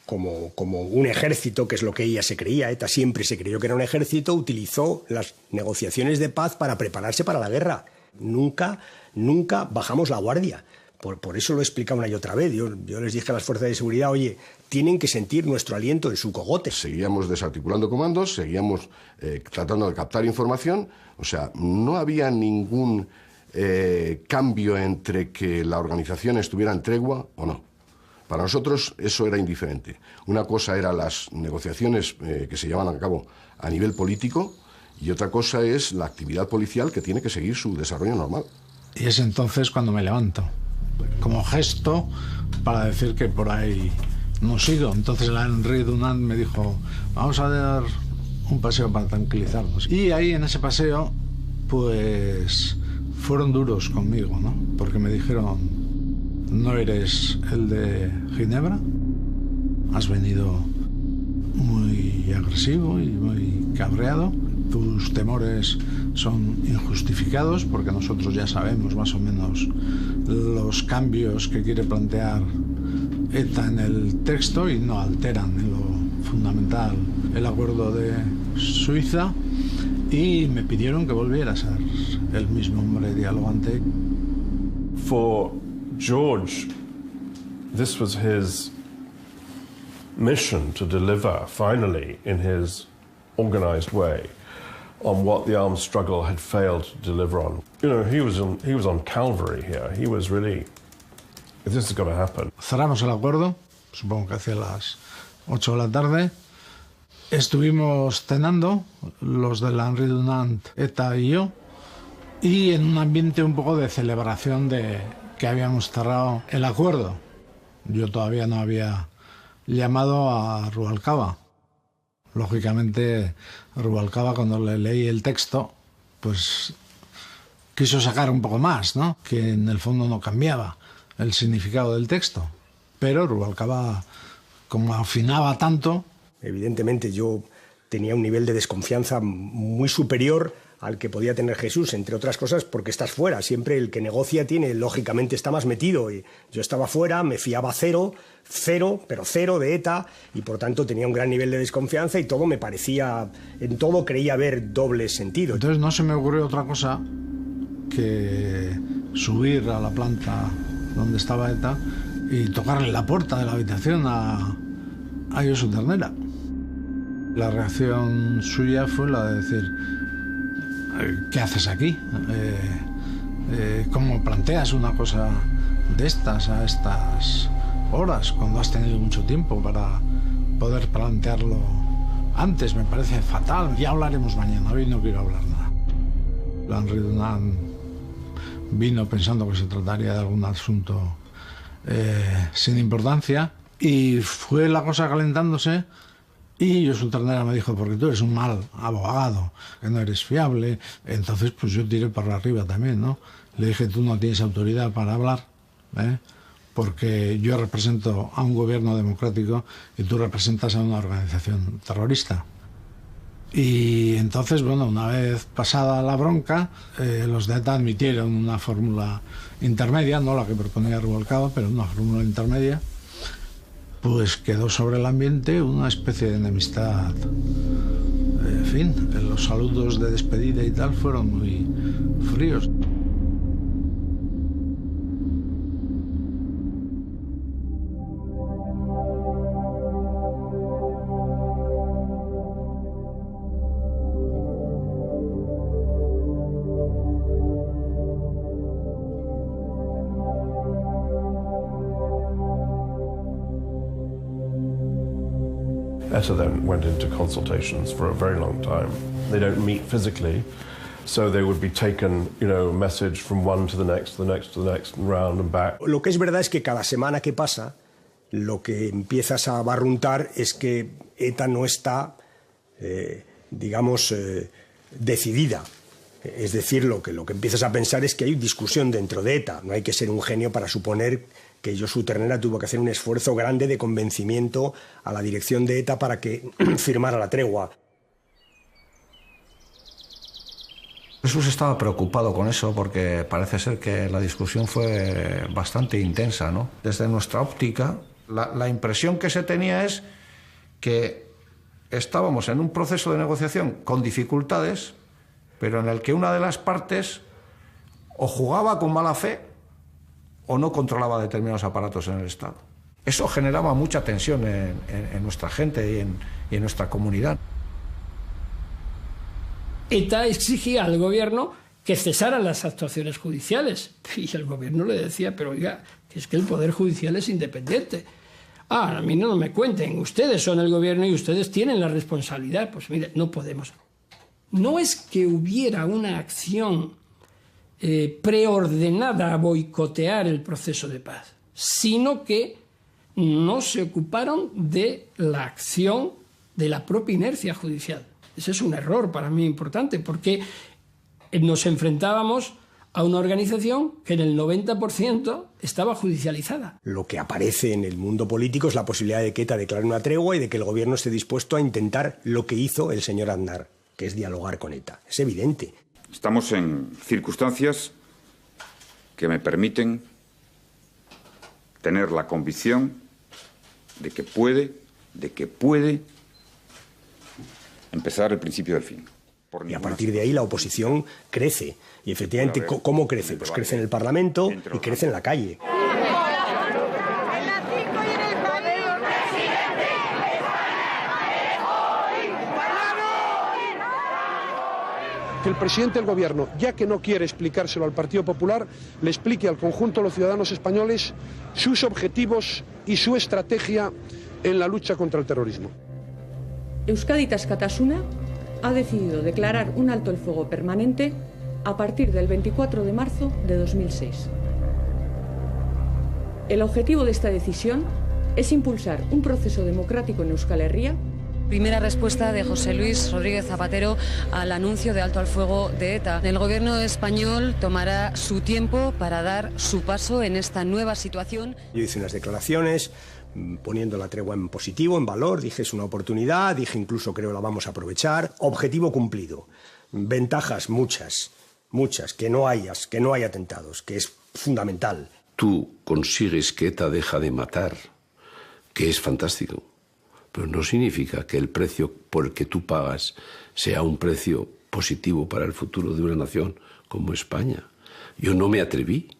Speaker 11: como un ejército, que es lo que ella se creía, ETA siempre se creyó que era un ejército, utilizó las negociaciones de paz para prepararse para la guerra. Nunca bajamos la guardia. Por eso lo he explicado una y otra vez. Yo les dije a las fuerzas de seguridad, oye, tienen que sentir nuestro aliento en su cogote.
Speaker 4: Seguíamos desarticulando comandos, seguíamos tratando de captar información. O sea, no había ningún cambio entre que la organización estuviera en tregua o no. Para nosotros eso era indiferente. Una cosa eran las negociaciones que se llevan a cabo a nivel político y otra cosa es la actividad policial que tiene que seguir su desarrollo normal.
Speaker 1: Y es entonces cuando me levanto, como gesto para decir que por ahí no sigo. Entonces la Henri Dunant me dijo, vamos a dar un paseo para tranquilizarnos. Y ahí en ese paseo, pues fueron duros conmigo, ¿no? Porque me dijeron, no eres el de Ginebra, has venido muy agresivo y muy cabreado, tus temores son injustificados porque nosotros ya sabemos más o menos los cambios que quiere plantear ETA en el texto y no alteran en lo fundamental el acuerdo de Suiza, y me pidieron que volviera a ser el mismo hombre dialogante.
Speaker 13: For George, this was his mission to deliver finally in his organized way on what the armed struggle had failed to deliver on. You know, he was on Calvary here. He was really, this is going to happen.
Speaker 1: Cerramos el acuerdo, supongo que hacia las 8 de la tarde. Estuvimos cenando, los de la Henri Dunant, ETA y yo, y en un ambiente un poco de celebración de que habíamos cerrado el acuerdo. Yo todavía no había llamado a Rubalcaba. Lógicamente, Rubalcaba, cuando le leí el texto, pues quiso sacar un poco más, ¿no? Que en el fondo no cambiaba el significado del texto. Pero Rubalcaba, como afinaba tanto...
Speaker 11: Evidentemente yo tenía un nivel de desconfianza muy superior al que podía tener Jesús, entre otras cosas porque estás fuera. Siempre el que negocia lógicamente está más metido. Y yo estaba fuera, me fiaba cero de ETA, y por tanto tenía un gran nivel de desconfianza y todo me parecía, en todo creía haber doble sentido.
Speaker 1: Entonces no se me ocurrió otra cosa que subir a la planta donde estaba ETA y tocarle la puerta de la habitación a Josu Ternera. La reacción suya fue la de decir: ¿qué haces aquí? ¿Cómo planteas una cosa de estas a estas horas, cuando has tenido mucho tiempo para poder plantearlo antes? Me parece fatal. Ya hablaremos mañana, hoy no quiero hablar nada. Landry Dunant vino pensando que se trataría de algún asunto sin importancia, y fue la cosa calentándose. Y Josu Ternera me dijo: porque tú eres un mal abogado, que no eres fiable. Entonces pues yo tiré para arriba también, ¿no? Le dije: tú no tienes autoridad para hablar, porque yo represento a un gobierno democrático y tú representas a una organización terrorista. Y entonces, bueno, una vez pasada la bronca, los de ETA admitieron una fórmula intermedia, no la que proponía Rubalcaba, pero una fórmula intermedia. Pues quedó sobre el ambiente una especie de enemistad. En fin, los saludos de despedida y tal fueron muy fríos.
Speaker 13: ETA then went into consultations for a very long time. They don't meet physically, so they would be taken, message from one to the next, to the next, to the next, and round and back.
Speaker 11: Lo que es verdad es que cada semana que pasa, lo que empiezas a barruntar es que ETA no está, decidida. Es decir, lo que empiezas a pensar es que hay discusión dentro de ETA. No hay que ser un genio para suponer que Josu Ternera tuvo que hacer un esfuerzo grande de convencimiento a la dirección de ETA para que firmara la tregua.
Speaker 2: Jesús estaba preocupado con eso porque parece ser que la discusión fue bastante intensa, ¿no? Desde nuestra óptica, la impresión que se tenía es que estábamos en un proceso de negociación con dificultades, pero en el que una de las partes o jugaba con mala fe o no controlaba determinados aparatos en el Estado. Eso generaba mucha tensión en nuestra gente y en nuestra comunidad.
Speaker 5: ETA exigía al gobierno que cesaran las actuaciones judiciales. Y el gobierno le decía: pero oiga, que es que el Poder Judicial es independiente. A mí no me cuenten, ustedes son el gobierno y ustedes tienen la responsabilidad. Pues mire, no podemos. No es que hubiera una acción preordenada a boicotear el proceso de paz, sino que no se ocuparon de la acción de la propia inercia judicial. Ese es un error para mí importante, porque nos enfrentábamos a una organización que en el 90% estaba judicializada.
Speaker 11: Lo que aparece en el mundo político es la posibilidad de que ETA declare una tregua y de que el gobierno esté dispuesto a intentar lo que hizo el señor Aznar, que es dialogar con ETA. Es evidente.
Speaker 10: Estamos en circunstancias que me permiten tener la convicción de que puede empezar el principio del fin.
Speaker 11: Y a partir de ahí la oposición crece. Y efectivamente, ¿cómo crece? Pues crece en el Parlamento y crece en la calle.
Speaker 6: Que el presidente del Gobierno, ya que no quiere explicárselo al Partido Popular, le explique al conjunto de los ciudadanos españoles sus objetivos y su estrategia en la lucha contra el terrorismo.
Speaker 23: Euskadi Askatasuna ha decidido declarar un alto el fuego permanente
Speaker 7: a partir del 24 de marzo de 2006. El objetivo de esta decisión es impulsar un proceso democrático en Euskal Herria.
Speaker 8: Primera respuesta de José Luis Rodríguez Zapatero al anuncio de alto al fuego de ETA. El gobierno español tomará su tiempo para dar su paso en esta nueva situación.
Speaker 11: Yo hice unas declaraciones poniendo la tregua en positivo, en valor, dije es una oportunidad, dije incluso creo la vamos a aprovechar. Objetivo cumplido. Ventajas muchas, que no haya atentados, que es fundamental.
Speaker 16: Tú consigues que ETA deja de matar, que es fantástico, pero no significa que el precio por el que tú pagas sea un precio positivo para el futuro de una nación como España. Yo no me atreví.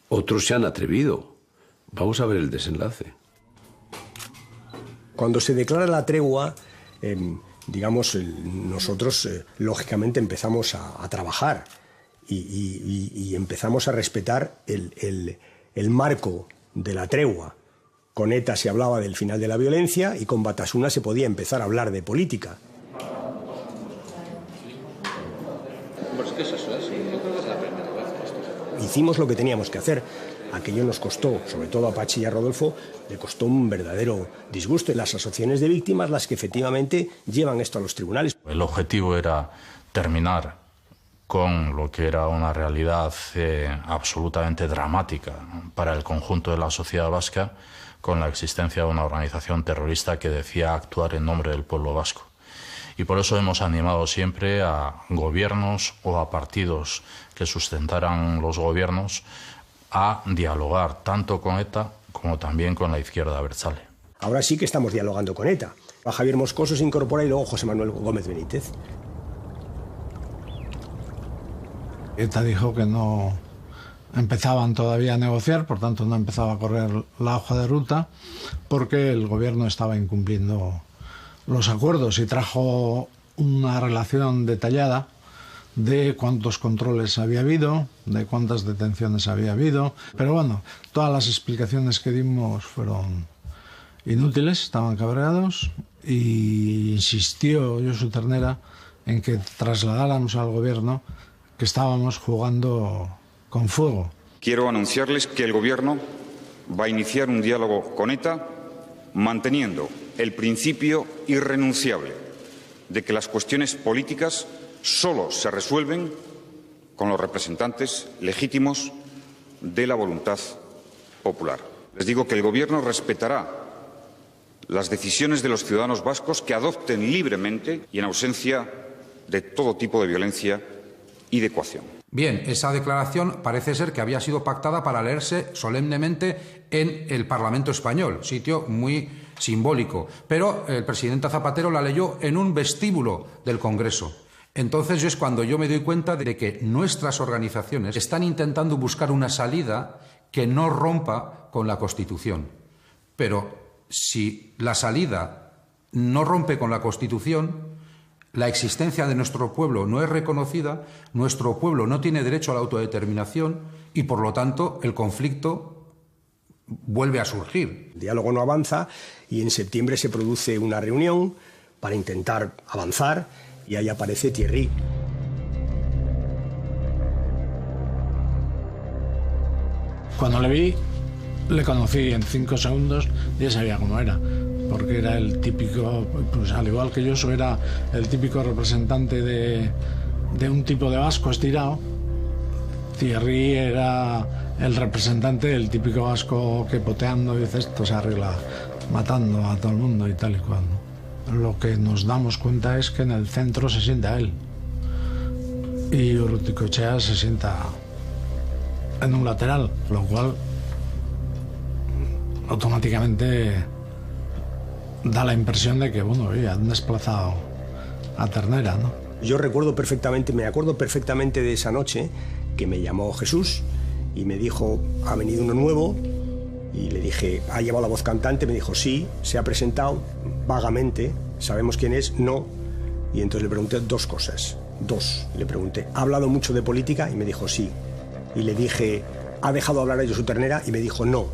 Speaker 16: Otros se han atrevido. Vamos a ver el desenlace.
Speaker 11: Cuando se declara la tregua, nosotros lógicamente empezamos a trabajar y empezamos a respetar el marco de la tregua. Con ETA se hablaba del final de la violencia y con Batasuna se podía empezar a hablar de política. Hicimos lo que teníamos que hacer. Aquello nos costó, sobre todo a Pachi y a Rodolfo, le costó un verdadero disgusto. Y las asociaciones de víctimas, las que efectivamente llevan esto a los tribunales.
Speaker 23: El objetivo era terminar con lo que era una realidad absolutamente dramática para el conjunto de la sociedad vasca, con la existencia de una organización terrorista que decía actuar en nombre del pueblo vasco. Y por eso hemos animado siempre a gobiernos o a partidos que sustentaran los gobiernos a dialogar tanto con ETA como también con la izquierda abertzale.
Speaker 11: Ahora sí que estamos dialogando con ETA. A Javier Moscoso se incorpora y luego José Manuel Gómez Benítez.
Speaker 1: ETA dijo que no empezaban todavía a negociar, por tanto no empezaba a correr la hoja de ruta, porque el gobierno estaba incumpliendo los acuerdos y trajo una relación detallada de cuántos controles había habido, de cuántas detenciones había habido. Pero bueno, todas las explicaciones que dimos fueron inútiles, estaban cabreados, y insistió Josu Ternera en que trasladáramos al gobierno que estábamos jugando con fuego.
Speaker 10: Quiero anunciarles que el Gobierno va a iniciar un diálogo con ETA manteniendo el principio irrenunciable de que las cuestiones políticas solo se resuelven con los representantes legítimos de la voluntad popular. Les digo que el Gobierno respetará las decisiones de los ciudadanos vascos que adopten libremente y en ausencia de todo tipo de violencia y de coacción.
Speaker 18: Bien, esa declaración parece ser que había sido pactada para leerse solemnemente en el Parlamento español, sitio muy simbólico, pero el presidente Zapatero la leyó en un vestíbulo del Congreso. Entonces es cuando yo me doy cuenta de que nuestras organizaciones están intentando buscar una salida que no rompa con la Constitución. Pero si la salida no rompe con la Constitución, la existencia de nuestro pueblo no es reconocida, nuestro pueblo no tiene derecho a la autodeterminación y, por lo tanto, el conflicto vuelve a surgir.
Speaker 11: El diálogo no avanza y en septiembre se produce una reunión para intentar avanzar y ahí aparece Thierry.
Speaker 1: Cuando le vi, le conocí en 5 segundos y ya sabía cómo era. Porque era el típico, pues al igual que Josu, era el típico representante de un tipo de vasco estirado. Thierry era el representante del típico vasco que poteando dice esto se arregla matando a todo el mundo y tal y cual. Lo que nos damos cuenta es que en el centro se sienta él y Urruticoetxea se sienta en un lateral, lo cual automáticamente da la impresión de que, bueno, han desplazado a Ternera, ¿no?
Speaker 11: Yo recuerdo perfectamente, me acuerdo perfectamente de esa noche que me llamó Jesús y me dijo, ha venido uno nuevo, y le dije, ¿ha llevado la voz cantante? Me dijo, sí, se ha presentado, vagamente, ¿sabemos quién es? No. Y entonces le pregunté 2 cosas, 2. Le pregunté, ¿ha hablado mucho de política? Y me dijo, sí. Y le dije, ¿ha dejado hablar a Josu Ternera? Y me dijo, no.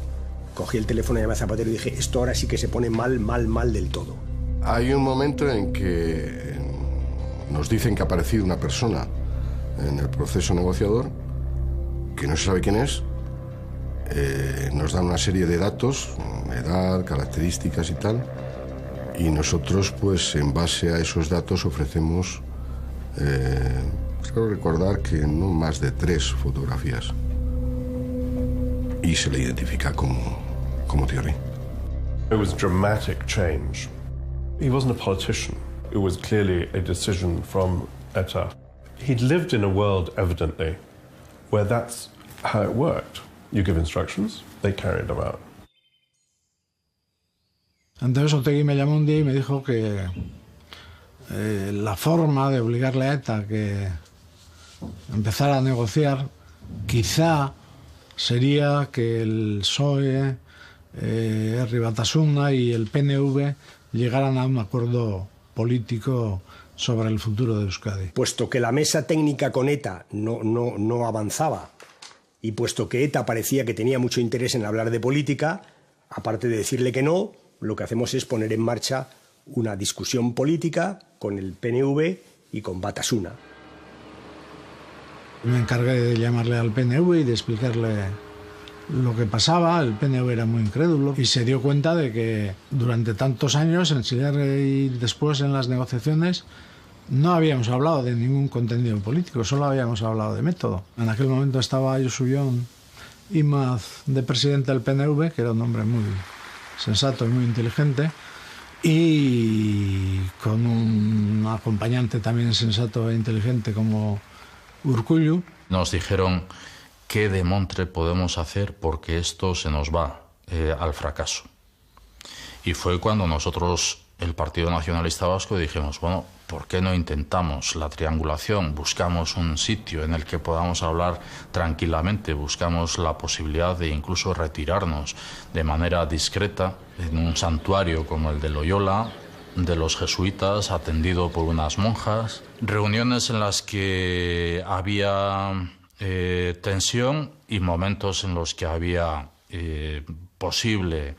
Speaker 11: Cogí el teléfono, llamé a Zapatero y dije, esto ahora sí que se pone mal, mal, mal del todo.
Speaker 4: Hay un momento en que nos dicen que ha aparecido una persona en el proceso negociador, que no se sabe quién es, nos dan una serie de datos, edad, características y tal, y nosotros, pues en base a esos datos ofrecemos, creo recordar que no más de 3 fotografías, y se le identifica como Thierry.
Speaker 13: It was dramatic change. He wasn't a politician. It was clearly a decision from ETA. He'd lived in a world, evidently, where that's how it worked. You give instructions, they carry them out.
Speaker 1: Entonces Otegi me llamó un día y me dijo que la forma de obligarle a ETA que empezara a negociar quizá sería que el PSOE, Herri Batasuna y el PNV llegaran a un acuerdo político sobre el futuro de Euskadi.
Speaker 11: Puesto que la mesa técnica con ETA no avanzaba y puesto que ETA parecía que tenía mucho interés en hablar de política, aparte de decirle que no, lo que hacemos es poner en marcha una discusión política con el PNV y con Batasuna.
Speaker 1: Me encargué de llamarle al PNV y de explicarle lo que pasaba. El PNV era muy incrédulo y se dio cuenta de que durante tantos años, en Chile y después en las negociaciones, no habíamos hablado de ningún contenido político, solo habíamos hablado de método. En aquel momento estaba Josu Jon Imaz de presidente del PNV, que era un hombre muy sensato y muy inteligente, y con un acompañante también sensato e inteligente como Urkullu.
Speaker 23: Nos dijeron qué demontre podemos hacer porque esto se nos va al fracaso. Y fue cuando nosotros, el Partido Nacionalista Vasco, dijimos, bueno, ¿por qué no intentamos la triangulación? Buscamos un sitio en el que podamos hablar tranquilamente, buscamos la posibilidad de incluso retirarnos de manera discreta en un santuario como el de Loyola, de los jesuitas, atendido por unas monjas. Reuniones en las que había tensión y momentos en los que había posible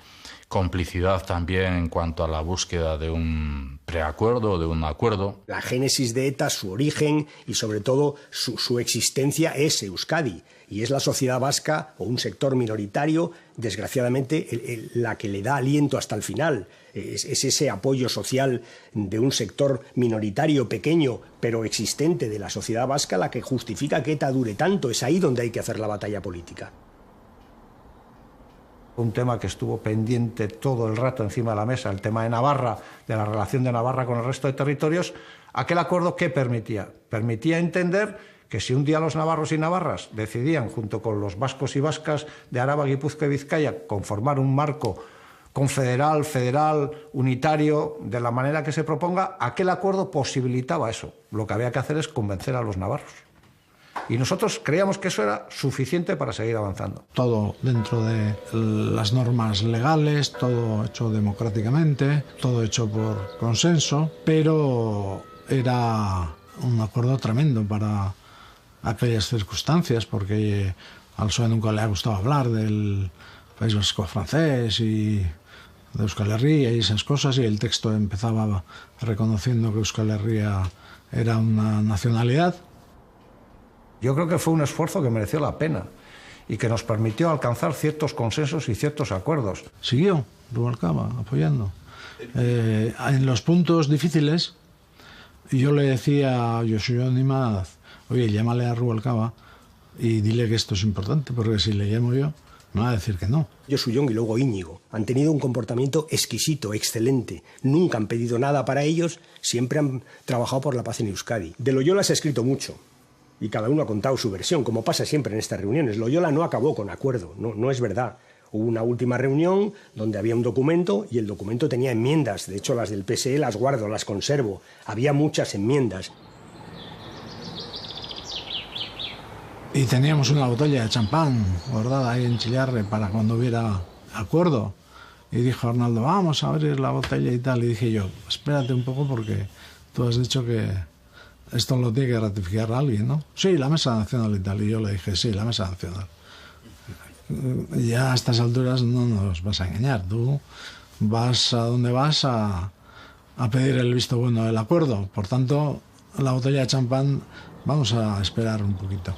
Speaker 23: complicidad también en cuanto a la búsqueda de un preacuerdo, de un acuerdo.
Speaker 11: La génesis de ETA, su origen y sobre todo su existencia es Euskadi y es la sociedad vasca o un sector minoritario, desgraciadamente, la que le da aliento hasta el final. Es ese apoyo social de un sector minoritario, pequeño, pero existente de la sociedad vasca la que justifica que ETA dure tanto. Es ahí donde hay que hacer la batalla política.
Speaker 2: Un tema que estuvo pendiente todo el rato encima de la mesa, el tema de Navarra, de la relación de Navarra con el resto de territorios. Aquel acuerdo, ¿qué permitía? Permitía entender que si un día los navarros y navarras decidían, junto con los vascos y vascas de Araba, Guipúzcoa y Vizcaya, conformar un marco confederal, federal, unitario, de la manera que se proponga, aquel acuerdo posibilitaba eso. Lo que había que hacer es convencer a los navarros. Y nosotros creíamos que eso era suficiente para seguir avanzando.
Speaker 1: Todo dentro de las normas legales, todo hecho democráticamente, todo hecho por consenso, pero era un acuerdo tremendo para aquellas circunstancias, porque al PSOE nunca le ha gustado hablar del País Vasco francés y de Euskal Herria y esas cosas, y el texto empezaba reconociendo que Euskal Herria era una nacionalidad.
Speaker 2: Yo creo que fue un esfuerzo que mereció la pena y que nos permitió alcanzar ciertos consensos y ciertos acuerdos.
Speaker 1: Siguió Rubalcaba apoyando. En los puntos difíciles, yo le decía a Josu Jon Imaz, oye, llámale a Rubalcaba y dile que esto es importante, porque si le llamo yo, me va a decir que no.
Speaker 11: Josu Jon y luego Íñigo han tenido un comportamiento exquisito, excelente. Nunca han pedido nada para ellos, siempre han trabajado por la paz en Euskadi. De Loyola se ha escrito mucho. Y cada uno ha contado su versión, como pasa siempre en estas reuniones. Loyola no acabó con acuerdo, no es verdad. Hubo una última reunión donde había un documento y el documento tenía enmiendas. De hecho, las del PSE las guardo, las conservo. Había muchas enmiendas.
Speaker 1: Y teníamos una botella de champán guardada ahí en Chillarre para cuando hubiera acuerdo. Y dijo Arnaldo, vamos a abrir la botella y tal. Y dije yo, espérate un poco porque tú has dicho que esto lo tiene que ratificar alguien, ¿no? Sí, la Mesa Nacional y tal. Y yo le dije, sí, la Mesa Nacional. Ya a estas alturas no nos vas a engañar. Tú vas a donde vas a pedir el visto bueno del acuerdo. Por tanto, la botella de champán, vamos a esperar un poquito.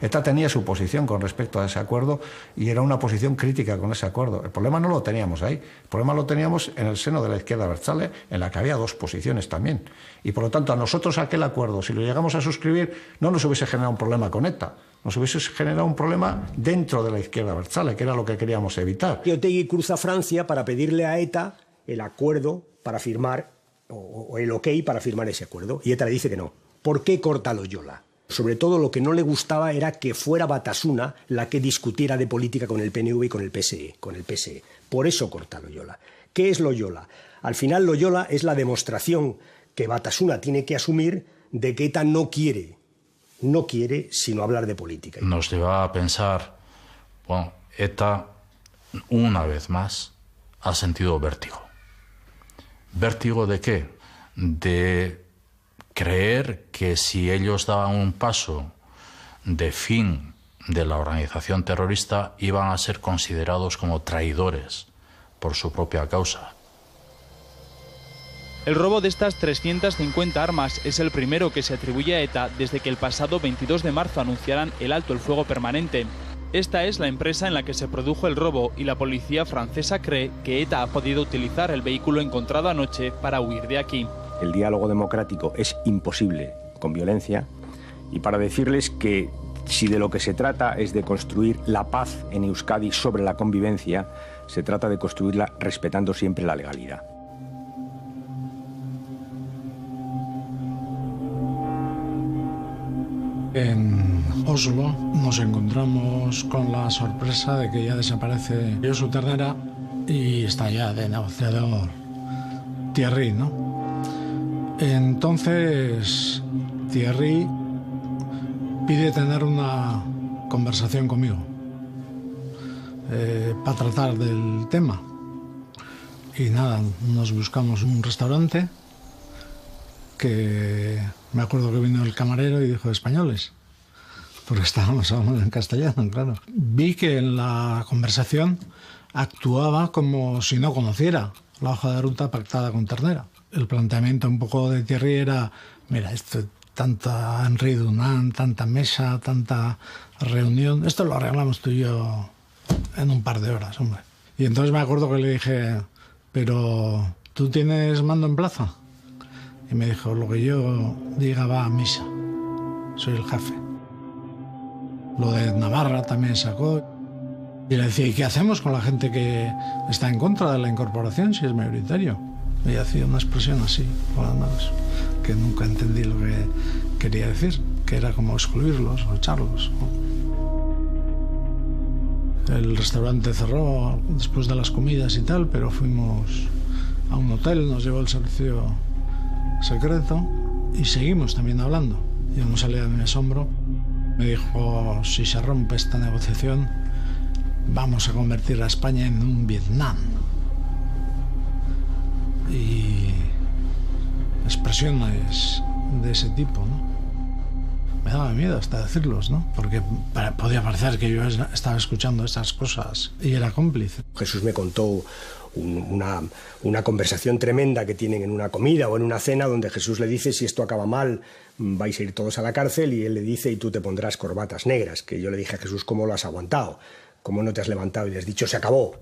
Speaker 2: ETA tenía su posición con respecto a ese acuerdo y era una posición crítica con ese acuerdo. El problema no lo teníamos ahí, el problema lo teníamos en el seno de la izquierda abertzale, en la que había dos posiciones también. Y por lo tanto a nosotros aquel acuerdo, si lo llegamos a suscribir, no nos hubiese generado un problema con ETA, nos hubiese generado un problema dentro de la izquierda abertzale, que era lo que queríamos evitar.
Speaker 9: Y Otegi cruza Francia para pedirle a ETA el acuerdo para firmar, o el ok para firmar ese acuerdo, y ETA le dice que no. ¿Por qué corta Loyola? Sobre todo lo que no le gustaba era que fuera Batasuna la que discutiera de política con el PNV y con el PSE. Por eso corta Loyola. ¿Qué es Loyola? Al final Loyola es la demostración que Batasuna tiene que asumir de que ETA no quiere sino hablar de política.
Speaker 23: Nos lleva a pensar, bueno, ETA una vez más ha sentido vértigo. ¿Vértigo de qué? De creer que si ellos daban un paso de fin de la organización terrorista iban a ser considerados como traidores por su propia causa.
Speaker 12: El robo de estas 350 armas es el primero que se atribuye a ETA desde que el pasado 22 de marzo anunciaran el alto el fuego permanente. Esta es la empresa en la que se produjo el robo y la policía francesa cree que ETA ha podido utilizar el vehículo encontrado anoche para huir de aquí.
Speaker 14: El diálogo democrático es imposible con violencia y para decirles que si de lo que se trata es de construir la paz en Euskadi sobre la convivencia, se trata de construirla respetando siempre la legalidad.
Speaker 1: En Oslo nos encontramos con la sorpresa de que ya desaparece Josu Ternera y está ya de negociador Thierry, ¿no? Entonces Thierry pide tener una conversación conmigo para tratar del tema. Y nada, nos buscamos un restaurante que me acuerdo que vino el camarero y dijo españoles, porque estábamos hablando en castellano, claro. Vi que en la conversación actuaba como si no conociera la hoja de ruta pactada con Ternera. El planteamiento un poco de Thierry era, mira, esto, tanta Henri Dunant, tanta mesa, tanta reunión, esto lo arreglamos tú y yo en un par de horas, hombre. Y entonces me acuerdo que le dije, pero ¿tú tienes mando en plaza? Y me dijo, lo que yo diga va a misa, soy el jefe. Lo de Navarra también sacó. Y le decía, ¿y qué hacemos con la gente que está en contra de la incorporación si es mayoritario? Y hacía una expresión así, con las manos, que nunca entendí lo que quería decir, que era como excluirlos o echarlos. El restaurante cerró después de las comidas y tal, pero fuimos a un hotel, nos llevó el servicio secreto y seguimos también hablando. Yo no salía de mi asombro. Me dijo, si se rompe esta negociación, vamos a convertir a España en un Vietnam. Y expresiones de ese tipo, ¿no? Me daba miedo hasta decirlos, ¿no? Porque podía parecer que yo estaba escuchando esas cosas y era cómplice.
Speaker 9: Jesús me contó una conversación tremenda que tienen en una comida o en una cena donde Jesús le dice, si esto acaba mal, vais a ir todos a la cárcel, y él le dice, y tú te pondrás corbatas negras, que yo le dije a Jesús, ¿cómo lo has aguantado? ¿Cómo no te has levantado y le has dicho, se acabó?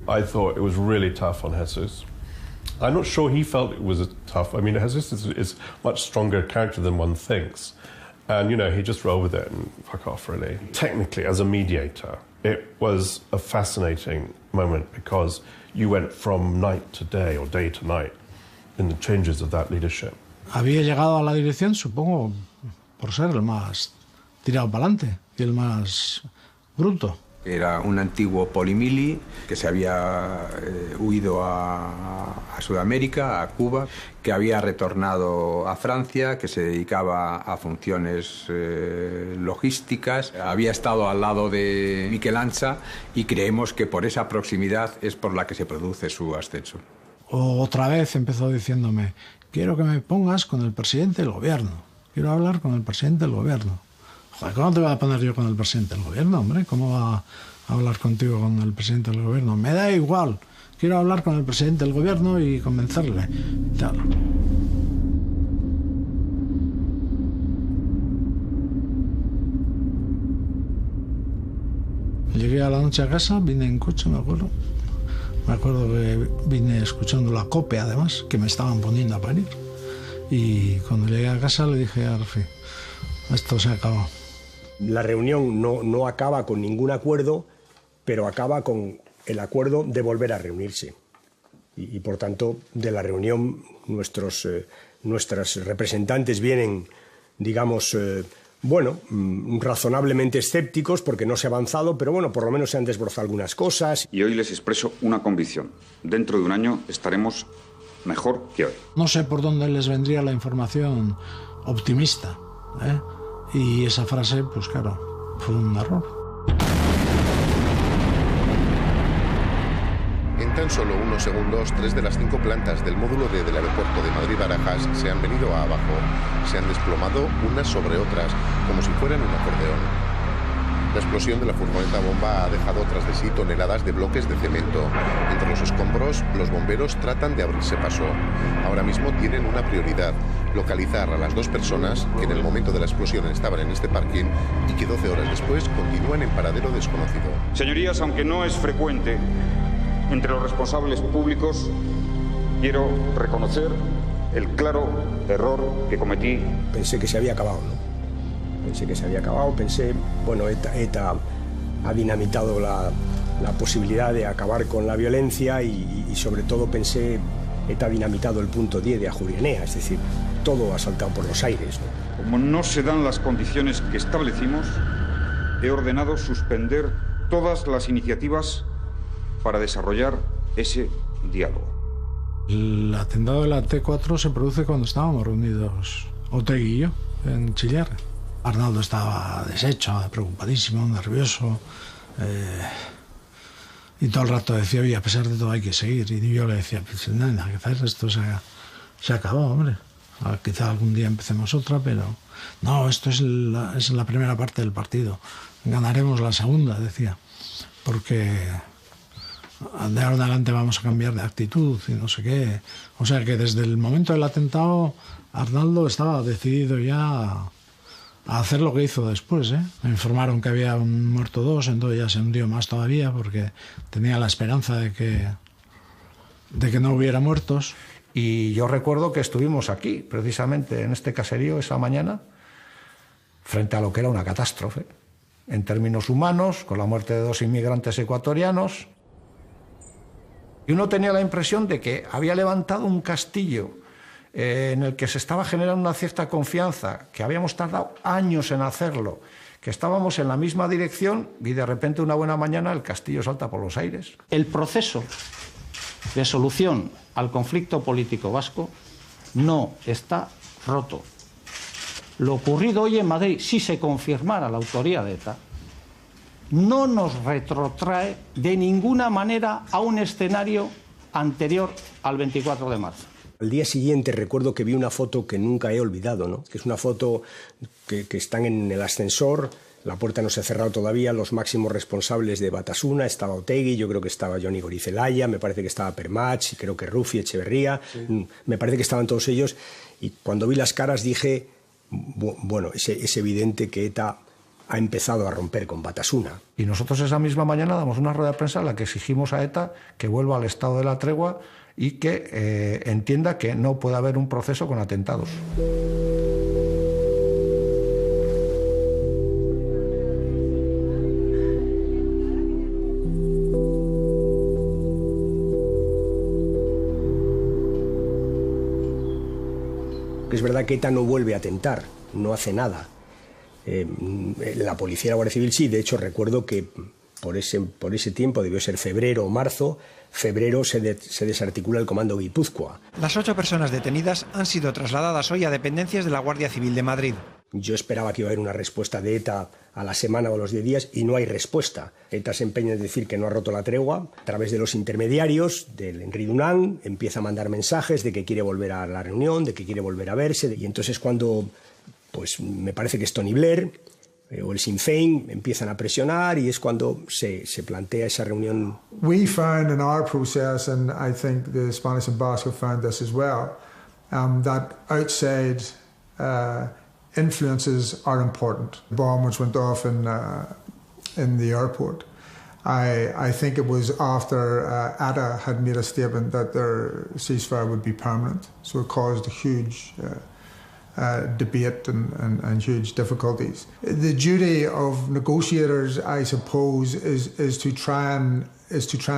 Speaker 13: I thought it was really tough on Jesus. I'm not sure he felt it was tough. I mean, Jesus is much stronger character than one thinks. And, you know, he just rolled with it and fuck off, really. Technically, as a mediator, it was a fascinating moment because you went from night to day or day to night in the changes of that leadership.
Speaker 1: Había llegado a la dirección, supongo, por ser el más tirado para adelante y el más bruto.
Speaker 24: Era un antiguo polimili que se había huido a Sudamérica, a Cuba, que había retornado a Francia, que se dedicaba a funciones logísticas. Había estado al lado de Miquel Ancha y creemos que por esa proximidad es por la que se produce su ascenso.
Speaker 1: Otra vez empezó diciéndome, quiero que me pongas con el presidente del gobierno. Quiero hablar con el presidente del gobierno. Joder, ¿cómo te voy a poner yo con el presidente del gobierno, hombre? ¿Cómo va a hablar contigo con el presidente del gobierno? Me da igual. Quiero hablar con el presidente del gobierno y convencerle. Tal. llegué a la noche a casa, vine en coche, me acuerdo que vine escuchando la COPE, además, que me estaban poniendo a parir. Y cuando llegué a casa le dije a Rafi, esto se acabó.
Speaker 9: La reunión no acaba con ningún acuerdo, pero acaba con el acuerdo de volver a reunirse. Y por tanto, de la reunión nuestros representantes vienen, digamos, razonablemente escépticos porque no se ha avanzado, pero bueno, por lo menos se han desbrozado algunas cosas.
Speaker 10: Y hoy les expreso una convicción. Dentro de un año estaremos mejor que hoy.
Speaker 1: No sé por dónde les vendría la información optimista, ¿eh? Y esa frase, pues claro, fue un error.
Speaker 3: En tan solo unos segundos, 3 de las 5 plantas del módulo D del aeropuerto de Madrid-Barajas se han venido abajo. Se han desplomado unas sobre otras, como si fueran un acordeón. La explosión de la furgoneta bomba ha dejado tras de sí toneladas de bloques de cemento. Entre los escombros, los bomberos tratan de abrirse paso. Ahora mismo tienen una prioridad: localizar a las 2 personas que en el momento de la explosión estaban en este parking y que 12 horas después continúan en paradero desconocido.
Speaker 10: Señorías, aunque no es frecuente, entre los responsables públicos quiero reconocer el claro error que cometí.
Speaker 9: Pensé que se había acabado, ¿no? Pensé, bueno, ETA ha dinamitado la posibilidad de acabar con la violencia y sobre todo pensé, ETA ha dinamitado el punto 10 de Ajuria Enea, es decir, todo ha saltado por los aires, ¿no?
Speaker 10: Como no se dan las condiciones que establecimos, he ordenado suspender todas las iniciativas para desarrollar ese diálogo.
Speaker 1: El atentado de la T4 se produce cuando estábamos reunidos Otegi y yo en Chillarre. Arnaldo estaba deshecho, preocupadísimo, nervioso, y todo el rato decía, oye, a pesar de todo hay que seguir. Y yo le decía, pues nada que hacer, esto se acabó, hombre. Quizá algún día empecemos otra, pero no, esto es la primera parte del partido. Ganaremos la segunda, decía, porque de ahora en adelante vamos a cambiar de actitud y no sé qué. O sea que desde el momento del atentado Arnaldo estaba decidido ya a hacer lo que hizo después, ¿eh? Me informaron que había muerto 2, entonces ya se hundió más todavía porque tenía la esperanza de que no hubiera muertos.
Speaker 2: Y yo recuerdo que estuvimos aquí, precisamente en este caserío esa mañana, frente a lo que era una catástrofe, en términos humanos, con la muerte de 2 inmigrantes ecuatorianos. Y uno tenía la impresión de que había levantado un castillo en el que se estaba generando una cierta confianza, que habíamos tardado años en hacerlo, que estábamos en la misma dirección y de repente una buena mañana el castillo salta por los aires.
Speaker 15: El proceso de solución al conflicto político vasco no está roto. Lo ocurrido hoy en Madrid, si se confirmara la autoría de ETA, no nos retrotrae de ninguna manera a un escenario anterior al 24 de marzo.
Speaker 9: Al día siguiente recuerdo que vi una foto que nunca he olvidado, ¿no? Que es una foto que están en el ascensor, la puerta no se ha cerrado todavía, los máximos responsables de Batasuna, estaba Otegi, yo creo que estaba Johnny Gorizelaya, me parece que estaba Permach, creo que Rufi, Echeverría, sí. Me parece que estaban todos ellos, y cuando vi las caras dije, bueno, es evidente que ETA ha empezado a romper con Batasuna.
Speaker 2: Y nosotros esa misma mañana damos una rueda de prensa en la que exigimos a ETA que vuelva al estado de la tregua y que entienda que no puede haber un proceso con atentados.
Speaker 9: Es verdad que ETA no vuelve a atentar, no hace nada. La policía y la Guardia Civil sí, de hecho recuerdo que por ese tiempo, debió ser febrero o marzo, se desarticula el Comando Guipúzcoa.
Speaker 17: Las 8 personas detenidas han sido trasladadas hoy a dependencias de la Guardia Civil de Madrid.
Speaker 9: Yo esperaba que iba a haber una respuesta de ETA a la semana o a los 10 días y no hay respuesta. ETA se empeña en decir que no ha roto la tregua. A través de los intermediarios, del Henry Dunant, empieza a mandar mensajes de que quiere volver a la reunión, de que quiere volver a verse. Y entonces cuando, pues me parece que es Tony Blair o el Sinn Féin empiezan a presionar y es cuando se plantea esa reunión.
Speaker 19: We found in our process, and I think the Spanish ambassador found this as well, that outside influences are important. Bombers went off in the airport, I think it was after Atta had made a statement that their ceasefire would be permanent, so it caused a huge debate and huge difficulties. The duty of negotiators, I suppose, is to try and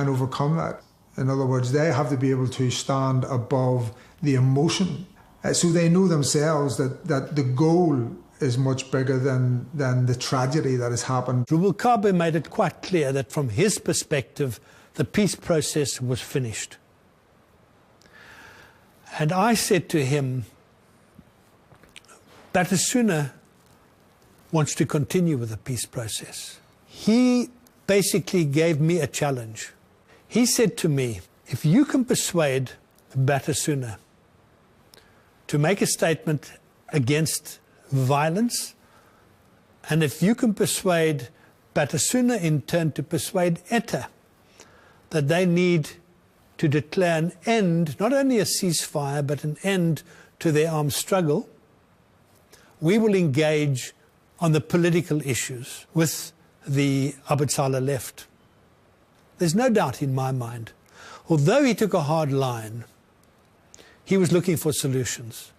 Speaker 19: overcome that. In other words, they have to be able to stand above the emotion, so they know themselves that the goal is much bigger than the tragedy that has happened.
Speaker 5: Rubalcaba made it quite clear that from his perspective, the peace process was finished. And I said to him, Batasuna wants to continue with the peace process. He basically gave me a challenge. He said to me, if you can persuade Batasuna to make a statement against violence, and if you can persuade Batasuna in turn to persuade ETA that they need to declare an end, not only a ceasefire, but an end to their armed struggle, we will engage on the political issues with the Abetsala left. There's no doubt in my mind, although he took a hard line, he was looking for solutions.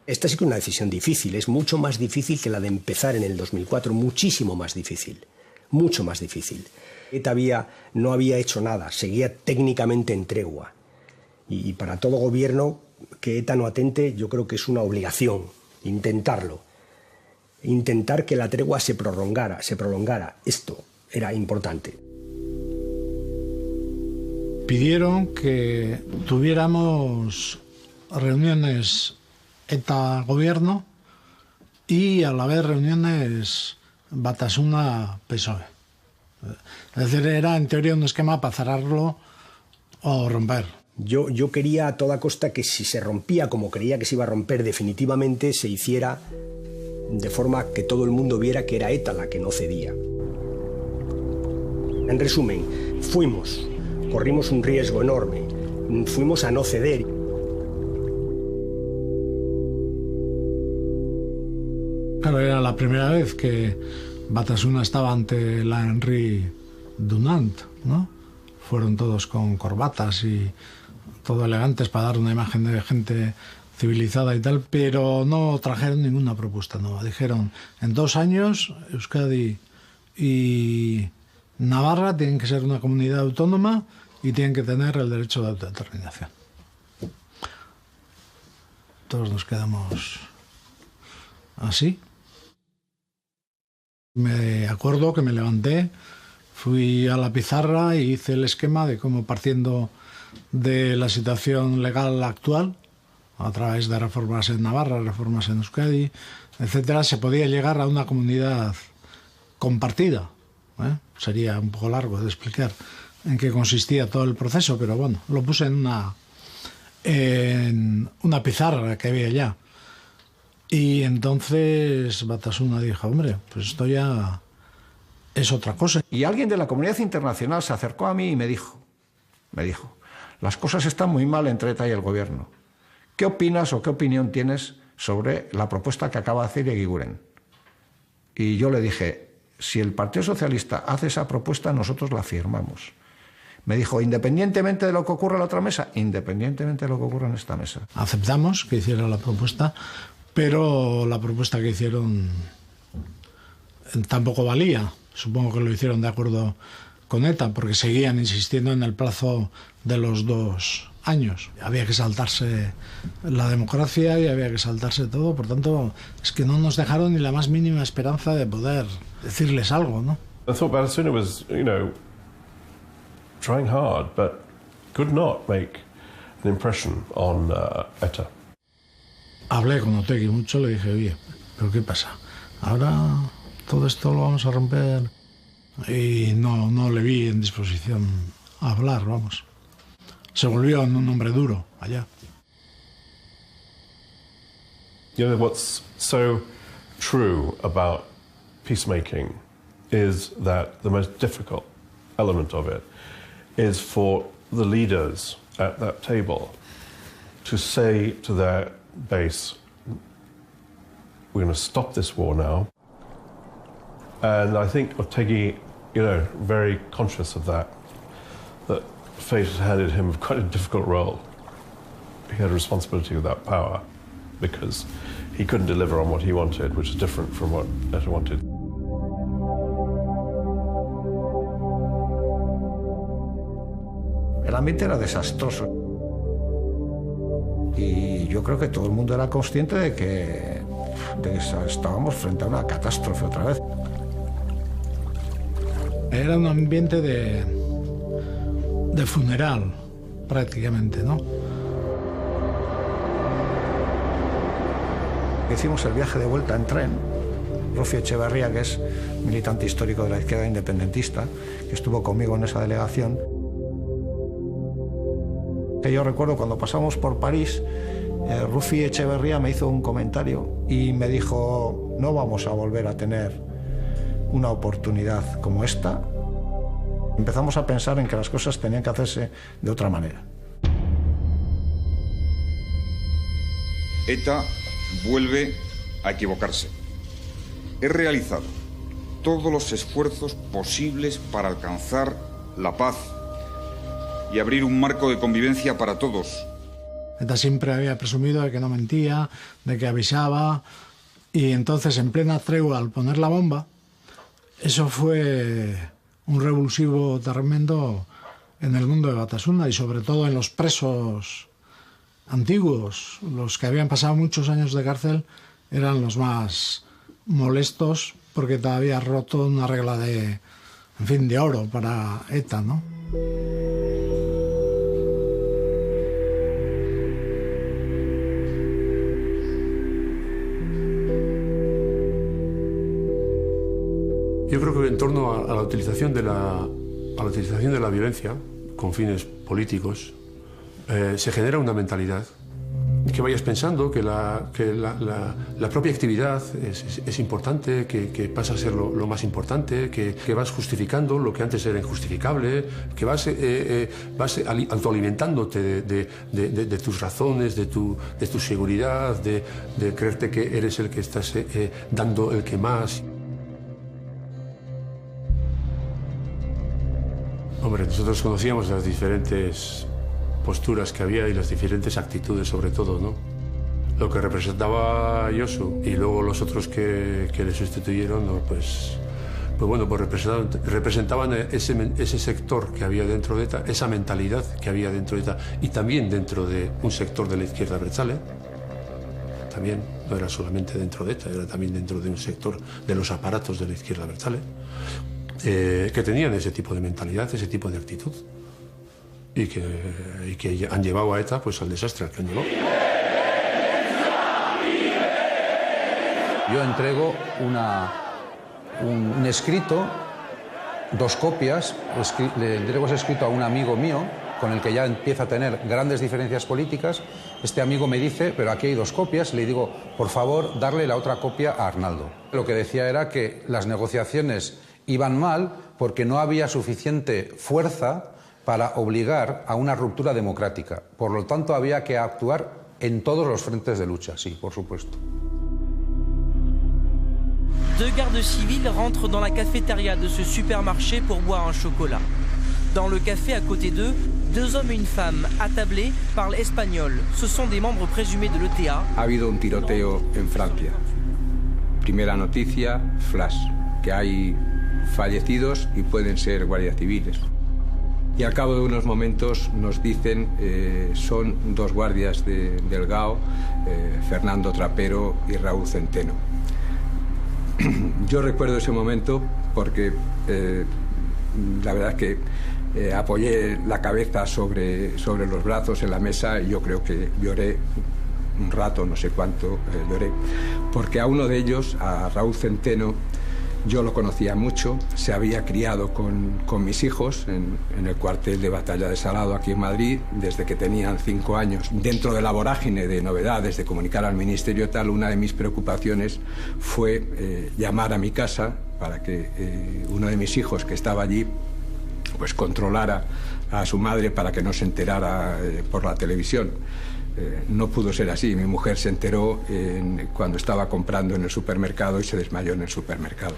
Speaker 9: Esta sí que es una decisión difícil, es mucho más difícil que la de empezar en el 2004, muchísimo más difícil, mucho más difícil. ETA no había hecho nada, seguía técnicamente en tregua. Y para todo gobierno que ETA no atente, yo creo que es una obligación intentarlo. Intentar que la tregua se prolongara. Esto era importante.
Speaker 1: Pidieron que tuviéramos reuniones ETA-Gobierno y a la vez reuniones Batasuna-PSOE. Es decir, era en teoría un esquema para cerrarlo o romper.
Speaker 9: Yo quería a toda costa que si se rompía como creía que se iba a romper definitivamente, se hiciera de forma que todo el mundo viera que era ETA la que no cedía. En resumen, corrimos un riesgo enorme, fuimos a no ceder.
Speaker 1: Claro, era la primera vez que Batasuna estaba ante la Henri Dunant, ¿no? Fueron todos con corbatas y todo elegantes para dar una imagen de gente civilizada y tal, pero no trajeron ninguna propuesta nueva. Dijeron, en 2 años Euskadi y Navarra tienen que ser una comunidad autónoma y tienen que tener el derecho de autodeterminación. Todos nos quedamos así. Me acuerdo que me levanté, fui a la pizarra y hice el esquema de cómo, partiendo de la situación legal actual, a través de reformas en Navarra, reformas en Euskadi, etcétera, se podía llegar a una comunidad compartida. Sería un poco largo de explicar en qué consistía todo el proceso, pero bueno, lo puse en una pizarra que había ya. Y entonces Batasuna dijo, hombre, pues esto ya es otra cosa.
Speaker 2: Y alguien de la comunidad internacional se acercó a mí y me dijo, las cosas están muy mal entre ETA y el gobierno. ¿Qué opinas o qué opinión tienes sobre la propuesta que acaba de hacer Eguiguren? Y yo le dije, si el Partido Socialista hace esa propuesta, nosotros la firmamos. Me dijo, independientemente de lo que ocurra en la otra mesa, independientemente de lo que ocurra en esta mesa.
Speaker 1: Aceptamos que hiciera la propuesta, pero la propuesta que hicieron tampoco valía. Supongo que lo hicieron de acuerdo con ETA, porque seguían insistiendo en el plazo de los 2 años. Había que saltarse la democracia y había que saltarse todo. Por tanto, es que no nos dejaron ni la más mínima esperanza de poder decirles algo, ¿no?
Speaker 13: I thought Batasuna was, trying hard, but could not make an impression on ETA.
Speaker 1: Hablé con Otegi mucho, le dije, oye, ¿pero qué pasa? Ahora todo esto lo vamos a romper. Y no le vi en disposición a hablar, vamos. Se volvió un hombre duro allá.
Speaker 13: What's so true about peacemaking is that the most difficult element of it is for the leaders at that table to say to their base, we're going to stop this war now. And I think Otegi you know, very conscious of that fate had handed him quite a difficult role. He had a responsibility with that power because he couldn't deliver on what he wanted, which is different from what ETA wanted.
Speaker 2: El ambiente era desastroso. Y yo creo que todo el mundo era consciente de que estábamos frente a una catástrofe otra vez.
Speaker 1: Era un ambiente de funeral, prácticamente, ¿no?
Speaker 2: Hicimos el viaje de vuelta en tren. Rufio Echeverría, que es militante histórico de la izquierda independentista, que estuvo conmigo en esa delegación. Que yo recuerdo cuando pasamos por París, Rufio Echeverría me hizo un comentario y me dijo: no vamos a volver a tener una oportunidad como esta. Empezamos a pensar en que las cosas tenían que hacerse de otra manera.
Speaker 10: ETA vuelve a equivocarse. He realizado todos los esfuerzos posibles para alcanzar la paz y abrir un marco de convivencia para todos.
Speaker 1: ETA siempre había presumido de que no mentía, de que avisaba, y entonces en plena tregua, al poner la bomba, eso fue un revulsivo tremendo en el mundo de Batasuna y sobre todo en los presos antiguos. Los que habían pasado muchos años de cárcel eran los más molestos porque todavía ha roto una regla de oro para ETA, ¿no?
Speaker 6: Yo creo que en torno a la utilización de la violencia con fines políticos se genera una mentalidad que vayas pensando que la propia actividad es importante, que pasa a ser lo más importante, que vas justificando lo que antes era injustificable, que vas autoalimentándote de tus razones, de tu seguridad, de creerte que eres el que estás dando el que más. Hombre, nosotros conocíamos las diferentes posturas que había y las diferentes actitudes, sobre todo, ¿no? Lo que representaba Josu y luego los otros que le sustituyeron, ¿no? pues representaban ese sector que había dentro de ETA, esa mentalidad que había dentro de ETA y también dentro de un sector de la izquierda abertzale. También no era solamente dentro de ETA, era también dentro de un sector de los aparatos de la izquierda abertzale. Que tenían ese tipo de mentalidad, ese tipo de actitud y que han llevado a ETA pues al desastre al que han llevado.
Speaker 18: Yo entrego un escrito, 2 copias, le entrego ese escrito a un amigo mío con el que ya empieza a tener grandes diferencias políticas. Este amigo me dice, pero aquí hay 2 copias, le digo, por favor, darle la otra copia a Arnaldo. Lo que decía era que las negociaciones iban mal porque no había suficiente fuerza para obligar a una ruptura democrática. Por lo tanto, había que actuar en todos los frentes de lucha, sí, por supuesto.
Speaker 20: 2 gardes civils rentrent dans la cafétéria de ce supermarché pour boire un chocolat. Dans le café à côté d'eux, 2 hommes et une femme attablés parlent espagnol. Ce sont des membres présumés de l'ETA.
Speaker 24: Ha habido un tiroteo en Francia. Primera noticia, flash, que hay fallecidos y pueden ser guardias civiles. Y al cabo de unos momentos nos dicen, son 2 guardias del GAO, Fernando Trapero y Raúl Centeno. Yo recuerdo ese momento porque la verdad es que apoyé la cabeza sobre los brazos en la mesa y yo creo que lloré un rato, no sé cuánto lloré, porque a uno de ellos, a Raúl Centeno, yo lo conocía mucho, se había criado con mis hijos en el cuartel de Batalla de Salado aquí en Madrid desde que tenían 5 años. Dentro de la vorágine de novedades, de comunicar al ministerio tal, una de mis preocupaciones fue llamar a mi casa para que uno de mis hijos que estaba allí pues controlara a su madre para que no se enterara por la televisión. No pudo ser así. Mi mujer se enteró cuando estaba comprando en el supermercado y se desmayó en el supermercado.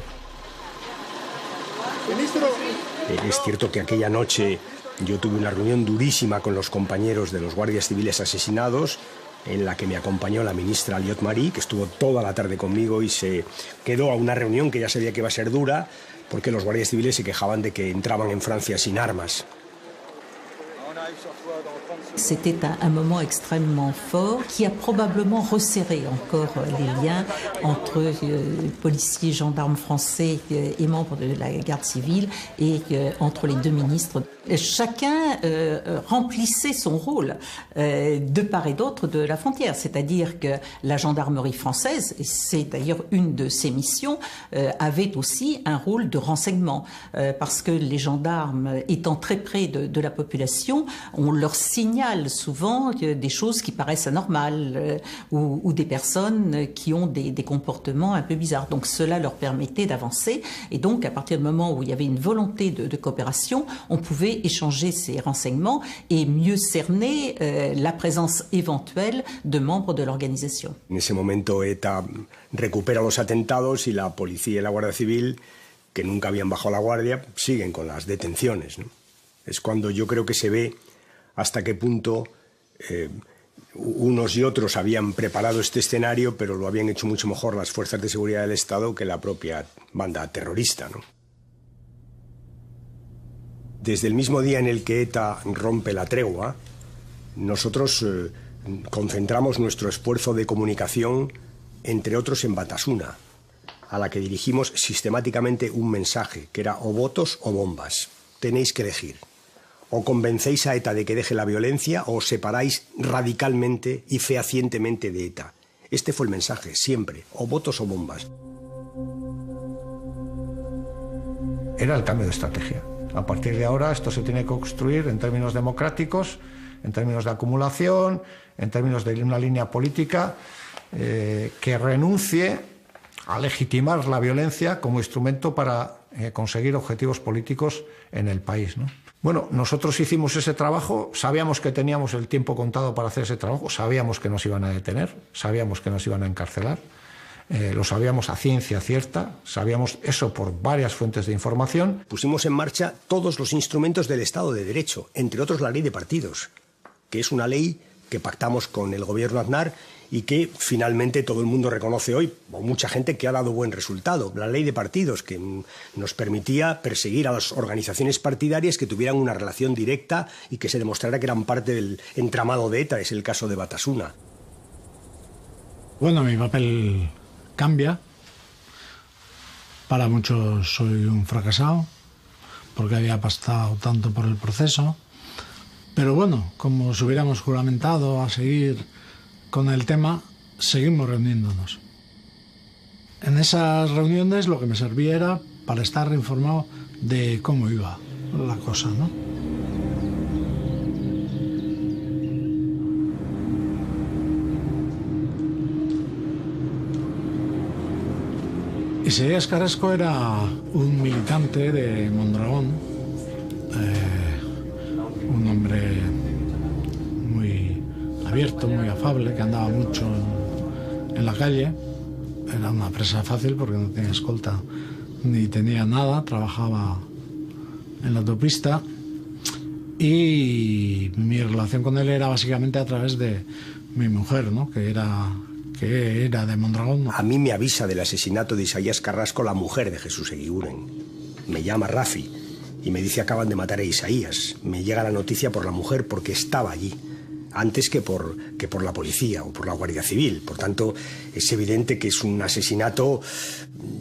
Speaker 9: Es cierto que aquella noche yo tuve una reunión durísima con los compañeros de los guardias civiles asesinados, en la que me acompañó la ministra Aliot Marie, que estuvo toda la tarde conmigo y se quedó a una reunión que ya sabía que iba a ser dura, porque los guardias civiles se quejaban de que entraban en Francia sin armas.
Speaker 7: C'était un moment extrêmement fort qui a probablement resserré encore les liens entre policiers, gendarmes français et membres de la garde civile et entre les deux ministres. Chacun remplissait son rôle de part et d'autre de la frontière, c'est-à-dire que la gendarmerie française, et c'est d'ailleurs une de ses missions, avait aussi un rôle de renseignement, parce que les gendarmes étant très près de la population, on leur signale souvent des choses qui paraissent anormales ou des personnes qui ont des comportements un peu bizarres. Donc cela leur permettait d'avancer et donc à partir du moment où il y avait une volonté de coopération, on pouvait échanger ces renseignements et mieux cerner la présence éventuelle de membres de l'organisation.
Speaker 9: En ese momento ETA recupera los atentados y la policía y la Guardia Civil, que nunca habían bajado la guardia, siguen con las detenciones, ¿no? Es cuando yo creo que se ve hasta qué punto unos y otros habían preparado este escenario, pero lo habían hecho mucho mejor las fuerzas de seguridad del Estado que la propia banda terrorista, ¿no? Desde el mismo día en el que ETA rompe la tregua, nosotros concentramos nuestro esfuerzo de comunicación, entre otros en Batasuna, a la que dirigimos sistemáticamente un mensaje, que era o votos o bombas. Tenéis que elegir. O convencéis a ETA de que deje la violencia o os separáis radicalmente y fehacientemente de ETA. Este fue el mensaje, siempre, o votos o bombas.
Speaker 2: Era el cambio de estrategia. A partir de ahora esto se tiene que construir en términos democráticos, en términos de acumulación, en términos de una línea política que renuncie a legitimar la violencia como instrumento para conseguir objetivos políticos en el país, ¿no? Bueno, nosotros hicimos ese trabajo, sabíamos que teníamos el tiempo contado para hacer ese trabajo, sabíamos que nos iban a detener, sabíamos que nos iban a encarcelar, lo sabíamos a ciencia cierta, sabíamos eso por varias fuentes de información.
Speaker 9: Pusimos en marcha todos los instrumentos del Estado de Derecho, entre otros la ley de partidos, que es una ley que pactamos con el gobierno Aznar y que finalmente todo el mundo reconoce hoy, o mucha gente, que ha dado buen resultado. La ley de partidos, que nos permitía perseguir a las organizaciones partidarias que tuvieran una relación directa y que se demostrara que eran parte del entramado de ETA, es el caso de Batasuna.
Speaker 1: Bueno, mi papel cambia. Para muchos soy un fracasado, porque había pasado tanto por el proceso. Pero bueno, como si hubiéramos juramentado a seguir con el tema, seguimos reuniéndonos. En esas reuniones lo que me servía era para estar informado de cómo iba la cosa, ¿no? Isaías Carrasco era un militante de Mondragón, un hombre muy abierto, muy afable, que andaba mucho en la calle. Era una presa fácil porque no tenía escolta ni tenía nada, trabajaba en la autopista y mi relación con él era básicamente a través de mi mujer, ¿no? que era de Mondragón.
Speaker 9: A mí me avisa del asesinato de Isaías Carrasco la mujer de Jesús Eguiguren. Me llama Rafi y me dice: acaban de matar a Isaías. Me llega la noticia por la mujer porque estaba allí, antes que por la policía o por la Guardia Civil. Por tanto, es evidente que es un asesinato,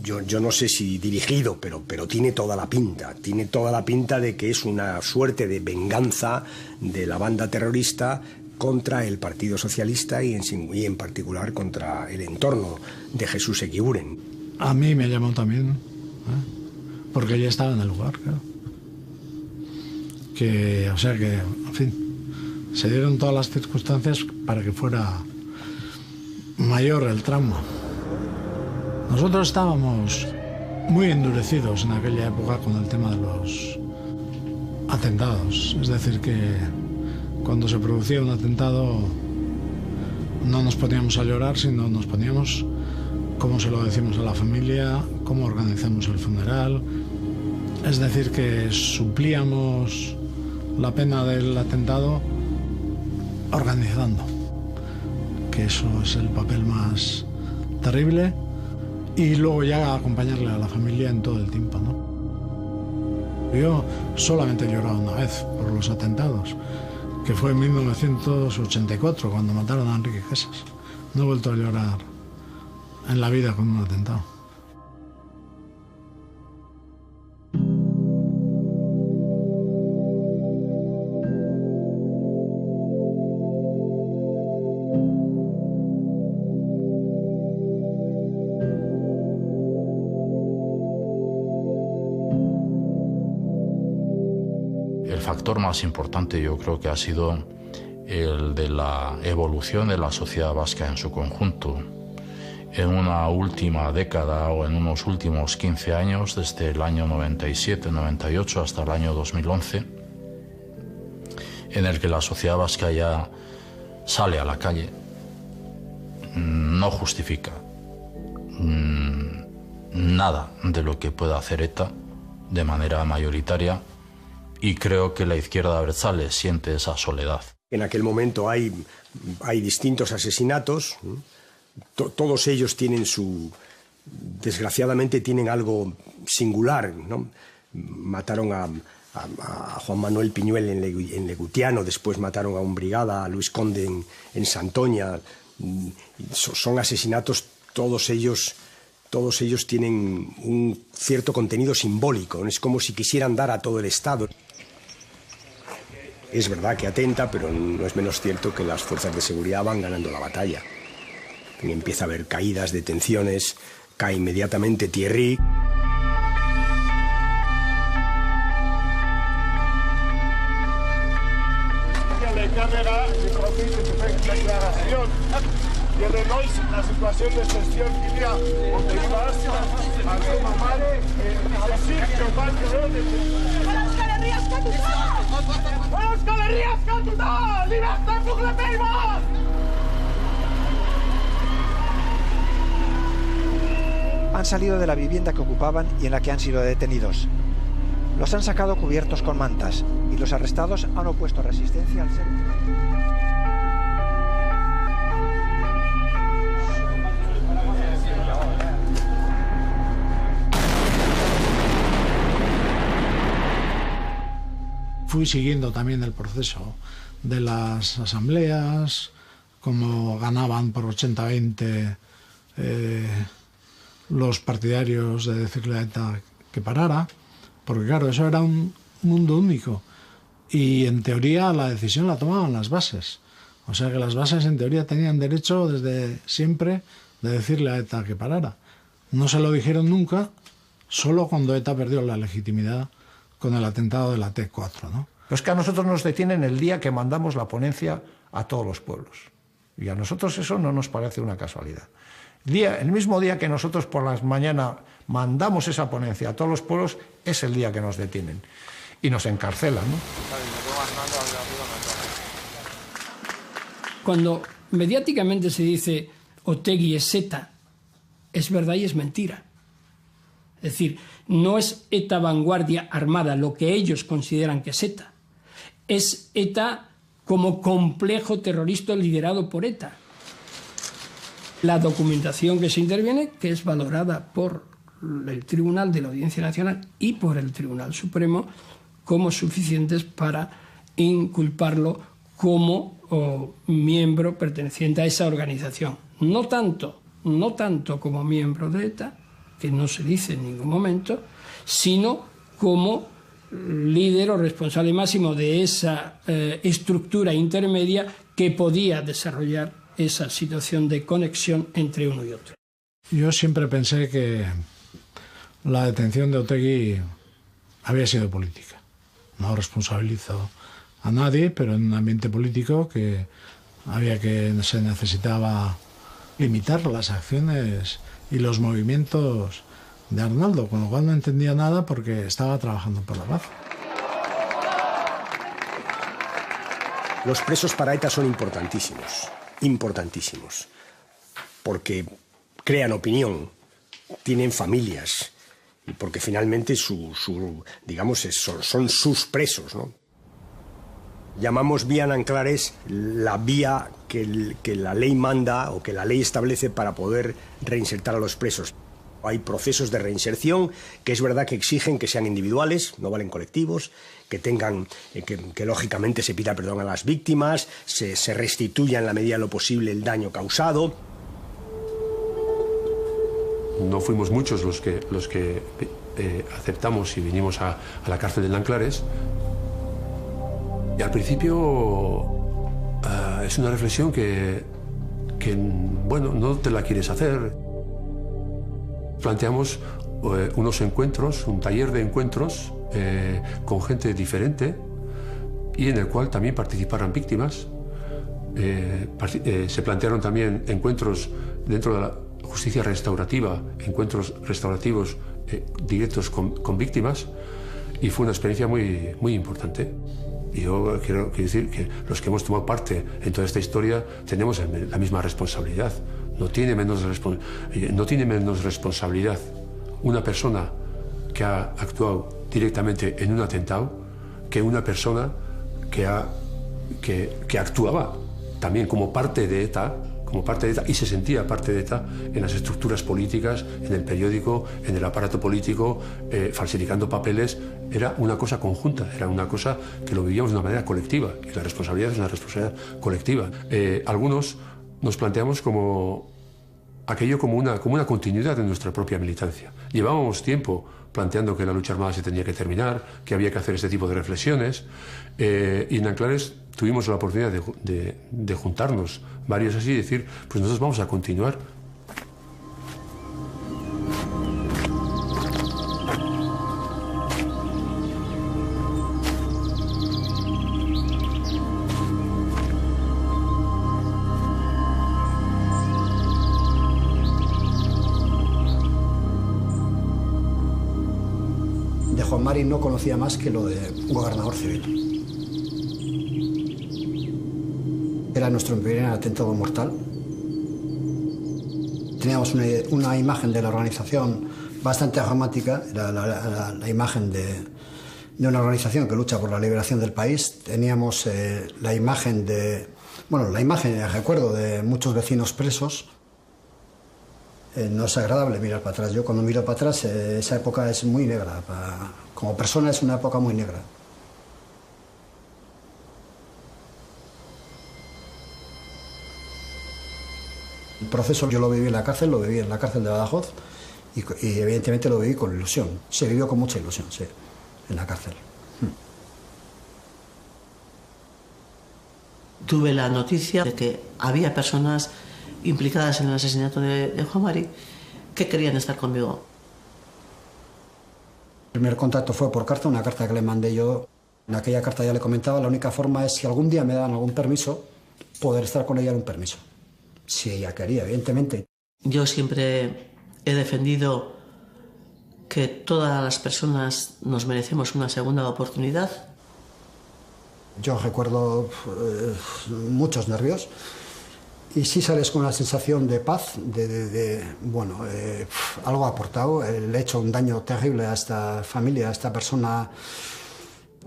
Speaker 9: yo no sé si dirigido, pero tiene toda la pinta. Tiene toda la pinta de que es una suerte de venganza de la banda terrorista contra el Partido Socialista y en particular contra el entorno de Jesús Eguiguren.
Speaker 1: A mí me llamó también, porque ella estaba en el lugar, claro. O sea que, en fin, se dieron todas las circunstancias para que fuera mayor el trauma. Nosotros estábamos muy endurecidos en aquella época con el tema de los atentados. Es decir, que cuando se producía un atentado no nos poníamos a llorar, sino nos poníamos, cómo se lo decimos a la familia, cómo organizamos el funeral, Es decir, que suplíamos la pena del atentado organizando, que eso es el papel más terrible, y luego ya acompañarle a la familia en todo el tiempo, ¿no? Yo solamente he llorado una vez por los atentados, que fue en 1984, cuando mataron a Enrique Gesas. No he vuelto a llorar en la vida con un atentado.
Speaker 23: El factor más importante yo creo que ha sido el de la evolución de la sociedad vasca en su conjunto. En una última década o en unos últimos 15 años, desde el año 97-98 hasta el año 2011, en el que la sociedad vasca ya sale a la calle, no justifica nada de lo que pueda hacer ETA de manera mayoritaria, y creo que la izquierda abertzale siente esa soledad.
Speaker 9: En aquel momento hay distintos asesinatos, todos ellos tienen desgraciadamente tienen algo singular, ¿no? Mataron a Juan Manuel Piñuel en Legutiano, después mataron a un brigada, a Luis Conde en Santoña. Son asesinatos, todos ellos tienen un cierto contenido simbólico, es como si quisieran dar a todo el Estado. Es verdad que atenta, pero no es menos cierto que las fuerzas de seguridad van ganando la batalla. Empieza a haber caídas, detenciones, cae inmediatamente Thierry.
Speaker 8: De càmera de profit de fer declaració i de nois la situació d'excepció que hi ha on hi va a la meva mare necessita que ho van veure Euskal Herria eskatuta! Euskal Herria eskatuta! Libertat pour le Pays Basque!
Speaker 17: Han salido de la vivienda que ocupaban y en la que han sido detenidos. Los han sacado cubiertos con mantas y los arrestados han opuesto resistencia al ser.
Speaker 1: Fui siguiendo también el proceso de las asambleas, cómo ganaban por 80-20 los partidarios de decirle a ETA que parara, porque claro, eso era un mundo único y en teoría la decisión la tomaban las bases. O sea que las bases en teoría tenían derecho desde siempre de decirle a ETA que parara. No se lo dijeron nunca, solo cuando ETA perdió la legitimidad con el atentado de la T4, ¿no?
Speaker 2: Es que a nosotros nos detienen el día que mandamos la ponencia a todos los pueblos. Y a nosotros eso no nos parece una casualidad. El mismo día que nosotros por las mañanas mandamos esa ponencia a todos los pueblos, es el día que nos detienen. Y nos encarcelan, ¿no?
Speaker 16: Cuando mediáticamente se dice Otegi es ETA, es verdad y es mentira. Es decir, no es ETA vanguardia armada lo que ellos consideran que es ETA. Es ETA como complejo terrorista liderado por ETA. La documentación que se interviene, que es valorada por el Tribunal de la Audiencia Nacional y por el Tribunal Supremo como suficientes para inculparlo como miembro perteneciente a esa organización. No tanto como miembro de ETA, que no se dice en ningún momento, sino como líder o responsable máximo de esa estructura intermedia que podía desarrollar esa situación de conexión entre uno y otro.
Speaker 1: Yo siempre pensé que la detención de Otegi había sido política. No responsabilizo a nadie, pero en un ambiente político que se necesitaba limitar las acciones y los movimientos de Arnaldo, con lo cual no entendía nada porque estaba trabajando por la paz.
Speaker 9: Los presos para ETA son importantísimos, porque crean opinión, tienen familias porque finalmente digamos, son sus presos, ¿no? Llamamos vía Nanclares la vía que la ley manda o que la ley establece para poder reinsertar a los presos. Hay procesos de reinserción que es verdad que exigen que sean individuales, no valen colectivos, que tengan, que lógicamente se pida perdón a las víctimas, se restituya en la medida de lo posible el daño causado.
Speaker 6: No fuimos muchos los que aceptamos y vinimos a la cárcel de Nanclares. Y al principio es una reflexión que, bueno, no te la quieres hacer. Planteamos unos encuentros, un taller de encuentros con gente diferente y en el cual también participaran víctimas. Se plantearon también encuentros dentro de la justicia restaurativa, encuentros restaurativos directos con víctimas, y fue una experiencia muy, muy importante. Y yo quiero decir que los que hemos tomado parte en toda esta historia tenemos la misma responsabilidad. No tiene menos responsabilidad una persona que ha actuado directamente en un atentado que una persona que actuaba también como parte de ETA y se sentía parte de ETA en las estructuras políticas, en el periódico, en el aparato político, falsificando papeles. Era una cosa conjunta, era una cosa que lo vivíamos de una manera colectiva, y la responsabilidad es una responsabilidad colectiva. Algunos nos planteamos aquello como una continuidad de nuestra propia militancia. Llevábamos tiempo planteando que la lucha armada se tenía que terminar, que había que hacer este tipo de reflexiones, y en Nanclares tuvimos la oportunidad de juntarnos varios así y decir, pues nosotros vamos a continuar.
Speaker 4: De Juan Mari no conocía más que lo de gobernador civil. Era nuestro primer atentado mortal. Teníamos una imagen de la organización bastante dramática, era la imagen de una organización que lucha por la liberación del país. Teníamos la imagen, el recuerdo de muchos vecinos presos. No es agradable mirar para atrás. Yo cuando miro para atrás, esa época es muy negra. Como persona es una época muy negra. El proceso yo lo viví en la cárcel de Badajoz y evidentemente lo viví con ilusión. Se vivió con mucha ilusión, sí, en la cárcel.
Speaker 11: Tuve la noticia de que había personas implicadas en el asesinato de Juan Mari que querían estar conmigo.
Speaker 4: El primer contacto fue por carta, una carta que le mandé yo. En aquella carta ya le comentaba, la única forma es si algún día me dan algún permiso, poder estar con ella en un permiso. Si ella quería, evidentemente.
Speaker 11: Yo siempre he defendido que todas las personas nos merecemos una segunda oportunidad.
Speaker 4: Yo recuerdo muchos nervios y sí sales con una sensación de paz, algo ha aportado, le he hecho un daño terrible a esta familia, a esta persona,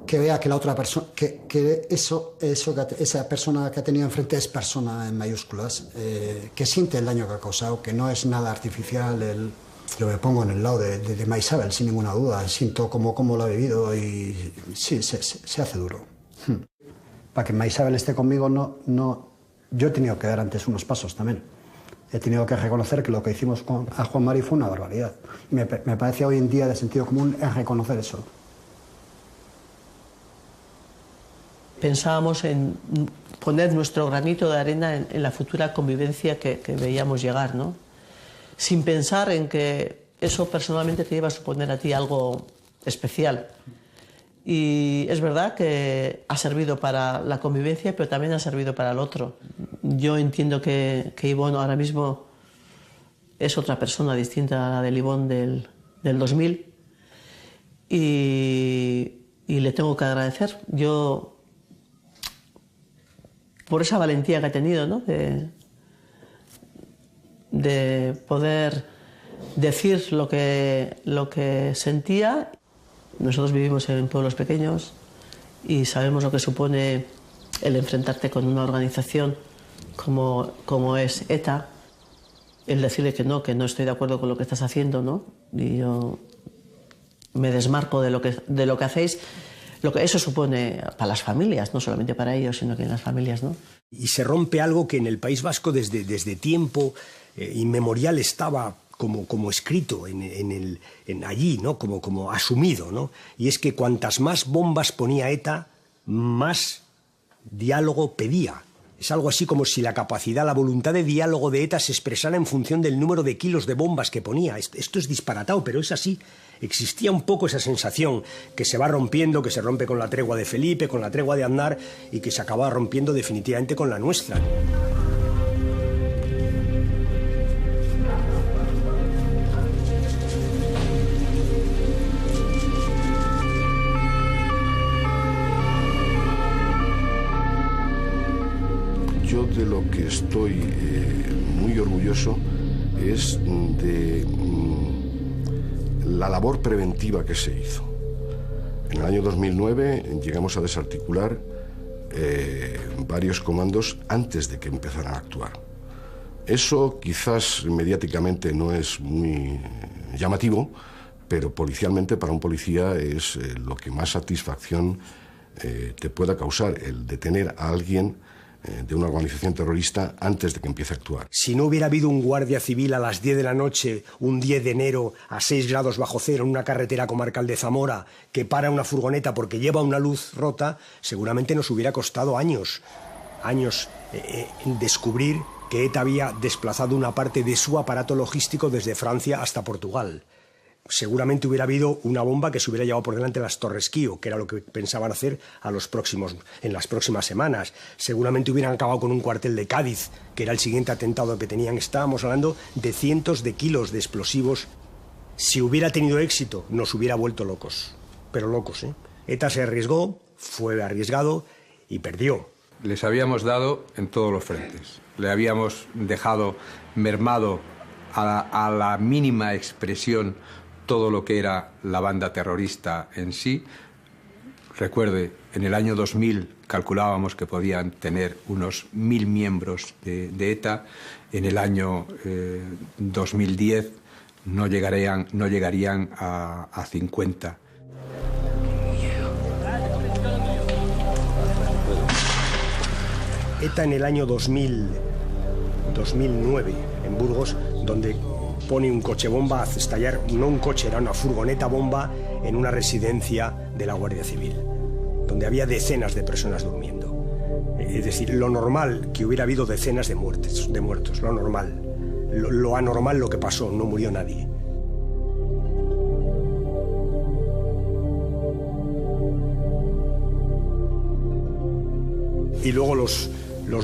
Speaker 4: que vea que la otra persona, esa persona que ha tenido enfrente es persona en mayúsculas, que siente el daño que ha causado, que no es nada artificial. Yo me pongo en el lado de Maisabel, sin ninguna duda, siento cómo lo ha vivido y sí, se hace duro. Para que Maisabel esté conmigo, yo he tenido que dar antes unos pasos también. He tenido que reconocer que lo que hicimos a Juan Mari fue una barbaridad. Me parece hoy en día de sentido común reconocer eso.
Speaker 11: Pensábamos en poner nuestro granito de arena en la futura convivencia que veíamos llegar, ¿no? Sin pensar en que eso personalmente te iba a suponer a ti algo especial. Y es verdad que ha servido para la convivencia, pero también ha servido para el otro. Yo entiendo que Ivonne ahora mismo es otra persona distinta a la del Ivonne del 2000 y le tengo que agradecer. Yo, por esa valentía que ha tenido, ¿no? De poder decir lo que sentía. Nosotros vivimos en pueblos pequeños y sabemos lo que supone el enfrentarte con una organización como es ETA, el decirle que no estoy de acuerdo con lo que estás haciendo, ¿no? Y yo me desmarco de lo que hacéis, lo que eso supone para las familias, no solamente para ellos, sino que en las familias, ¿no?
Speaker 9: Y se rompe algo que en el País Vasco desde tiempo inmemorial estaba como escrito allí, ¿no? Como asumido, ¿no? Y es que cuantas más bombas ponía ETA, más diálogo pedía. Es algo así como si la capacidad, la voluntad de diálogo de ETA se expresara en función del número de kilos de bombas que ponía. Esto es disparatado, pero es así. Existía un poco esa sensación que se va rompiendo, que se rompe con la tregua de Felipe, con la tregua de Aznar y que se acaba rompiendo definitivamente con la nuestra.
Speaker 12: Yo de lo que estoy muy orgulloso es de la labor preventiva que se hizo. En el año 2009 llegamos a desarticular varios comandos antes de que empezaran a actuar. Eso quizás mediáticamente no es muy llamativo, pero policialmente para un policía es lo que más satisfacción te pueda causar, el detener a alguien de una organización terrorista antes de que empiece a actuar.
Speaker 9: Si no hubiera habido un guardia civil a las 10 de la noche, un 10 de enero, a 6 grados bajo cero, en una carretera comarcal de Zamora, que para una furgoneta porque lleva una luz rota, seguramente nos hubiera costado años descubrir que ETA había desplazado una parte de su aparato logístico desde Francia hasta Portugal. Seguramente hubiera habido una bomba que se hubiera llevado por delante las Torres Kio, que era lo que pensaban hacer en las próximas semanas. Seguramente hubieran acabado con un cuartel de Cádiz, que era el siguiente atentado que tenían. Estábamos hablando de cientos de kilos de explosivos. Si hubiera tenido éxito, nos hubiera vuelto locos. Pero locos, ¿eh? ETA se arriesgó, fue arriesgado y perdió.
Speaker 24: Les habíamos dado en todos los frentes. Le habíamos dejado mermado a la mínima expresión todo lo que era la banda terrorista en sí. Recuerde, en el año 2000 calculábamos que podían tener unos 1000 miembros de ETA. En el año 2010 no llegarían a 50.
Speaker 9: ETA en el año 2009, en Burgos, donde pone un coche bomba a estallar, no un coche, era una furgoneta bomba en una residencia de la Guardia Civil, donde había decenas de personas durmiendo. Es decir, lo normal, que hubiera habido decenas de muertos, lo normal. Lo anormal, lo que pasó, no murió nadie. Y luego los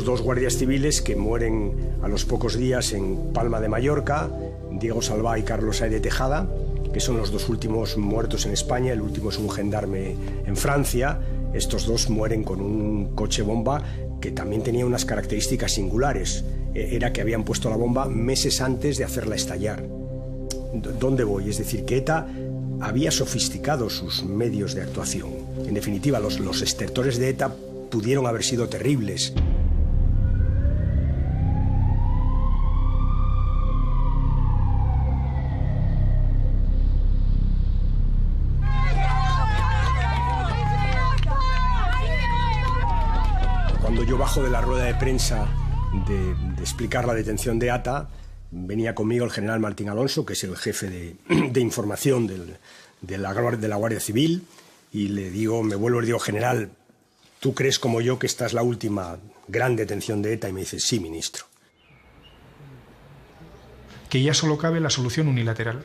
Speaker 9: dos guardias civiles que mueren a los pocos días en Palma de Mallorca, Diego Salvá y Carlos Saez de Tejada, que son los dos últimos muertos en España. El último es un gendarme en Francia. Estos dos mueren con un coche bomba que también tenía unas características singulares. Era que habían puesto la bomba meses antes de hacerla estallar. ¿Dónde voy? Es decir, que ETA había sofisticado sus medios de actuación. En definitiva, los estertores de ETA pudieron haber sido terribles. Cuando yo bajo de la rueda de prensa de explicar la detención de ETA, venía conmigo el general Martín Alonso, que es el jefe de información de la Guardia Civil, y me vuelvo y le digo, general, ¿tú crees como yo que esta es la última gran detención de ETA? Y me dice, sí, ministro.
Speaker 14: Que ya solo cabe la solución unilateral.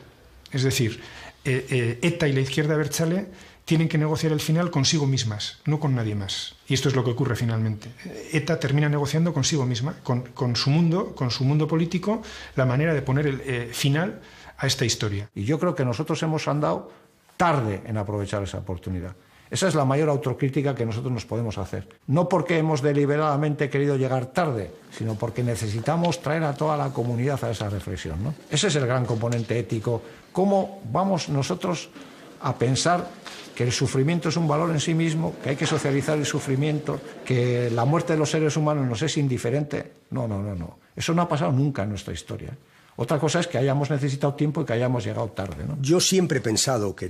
Speaker 14: Es decir, ETA y la izquierda abertzale tienen que negociar el final consigo mismas, no con nadie más. Y esto es lo que ocurre finalmente. ETA termina negociando consigo misma, con su mundo político, la manera de poner el final a esta historia.
Speaker 2: Y yo creo que nosotros hemos andado tarde en aprovechar esa oportunidad. Esa es la mayor autocrítica que nosotros nos podemos hacer. No porque hemos deliberadamente querido llegar tarde, sino porque necesitamos traer a toda la comunidad a esa reflexión, ¿no? Ese es el gran componente ético. ¿Cómo vamos nosotros a pensar que el sufrimiento es un valor en sí mismo, que hay que socializar el sufrimiento, que la muerte de los seres humanos nos es indiferente? No. Eso no ha pasado nunca en nuestra historia. Otra cosa es que hayamos necesitado tiempo y que hayamos llegado tarde, ¿no?
Speaker 9: Yo siempre he pensado que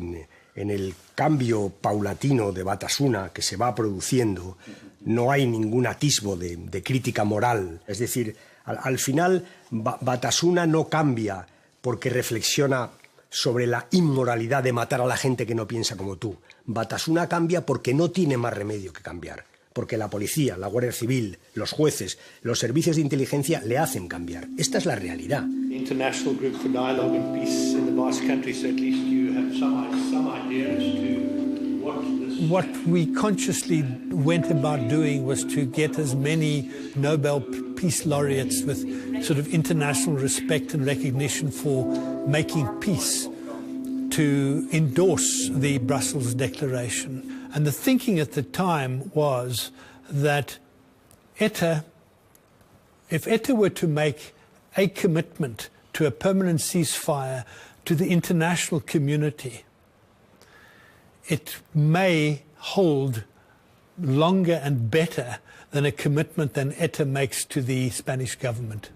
Speaker 9: en el cambio paulatino de Batasuna que se va produciendo no hay ningún atisbo de crítica moral. Es decir, al final Batasuna no cambia porque reflexiona sobre la inmoralidad de matar a la gente que no piensa como tú. Batasuna cambia porque no tiene más remedio que cambiar. Porque la policía, la Guardia Civil, los jueces, los servicios de inteligencia le hacen cambiar. Esta es la realidad.
Speaker 5: International Group for Dialogue and Peace in the Basque Country, so at least you have some idea as to what this... What we consciously went about doing was to get as many Nobel Peace Laureates with sort of international respect and recognition for making peace to endorse the Brussels Declaration. And the thinking at the time was that if ETA were to make a commitment to a permanent ceasefire to the international community, it may hold longer and better than a commitment than ETA makes to the Spanish government.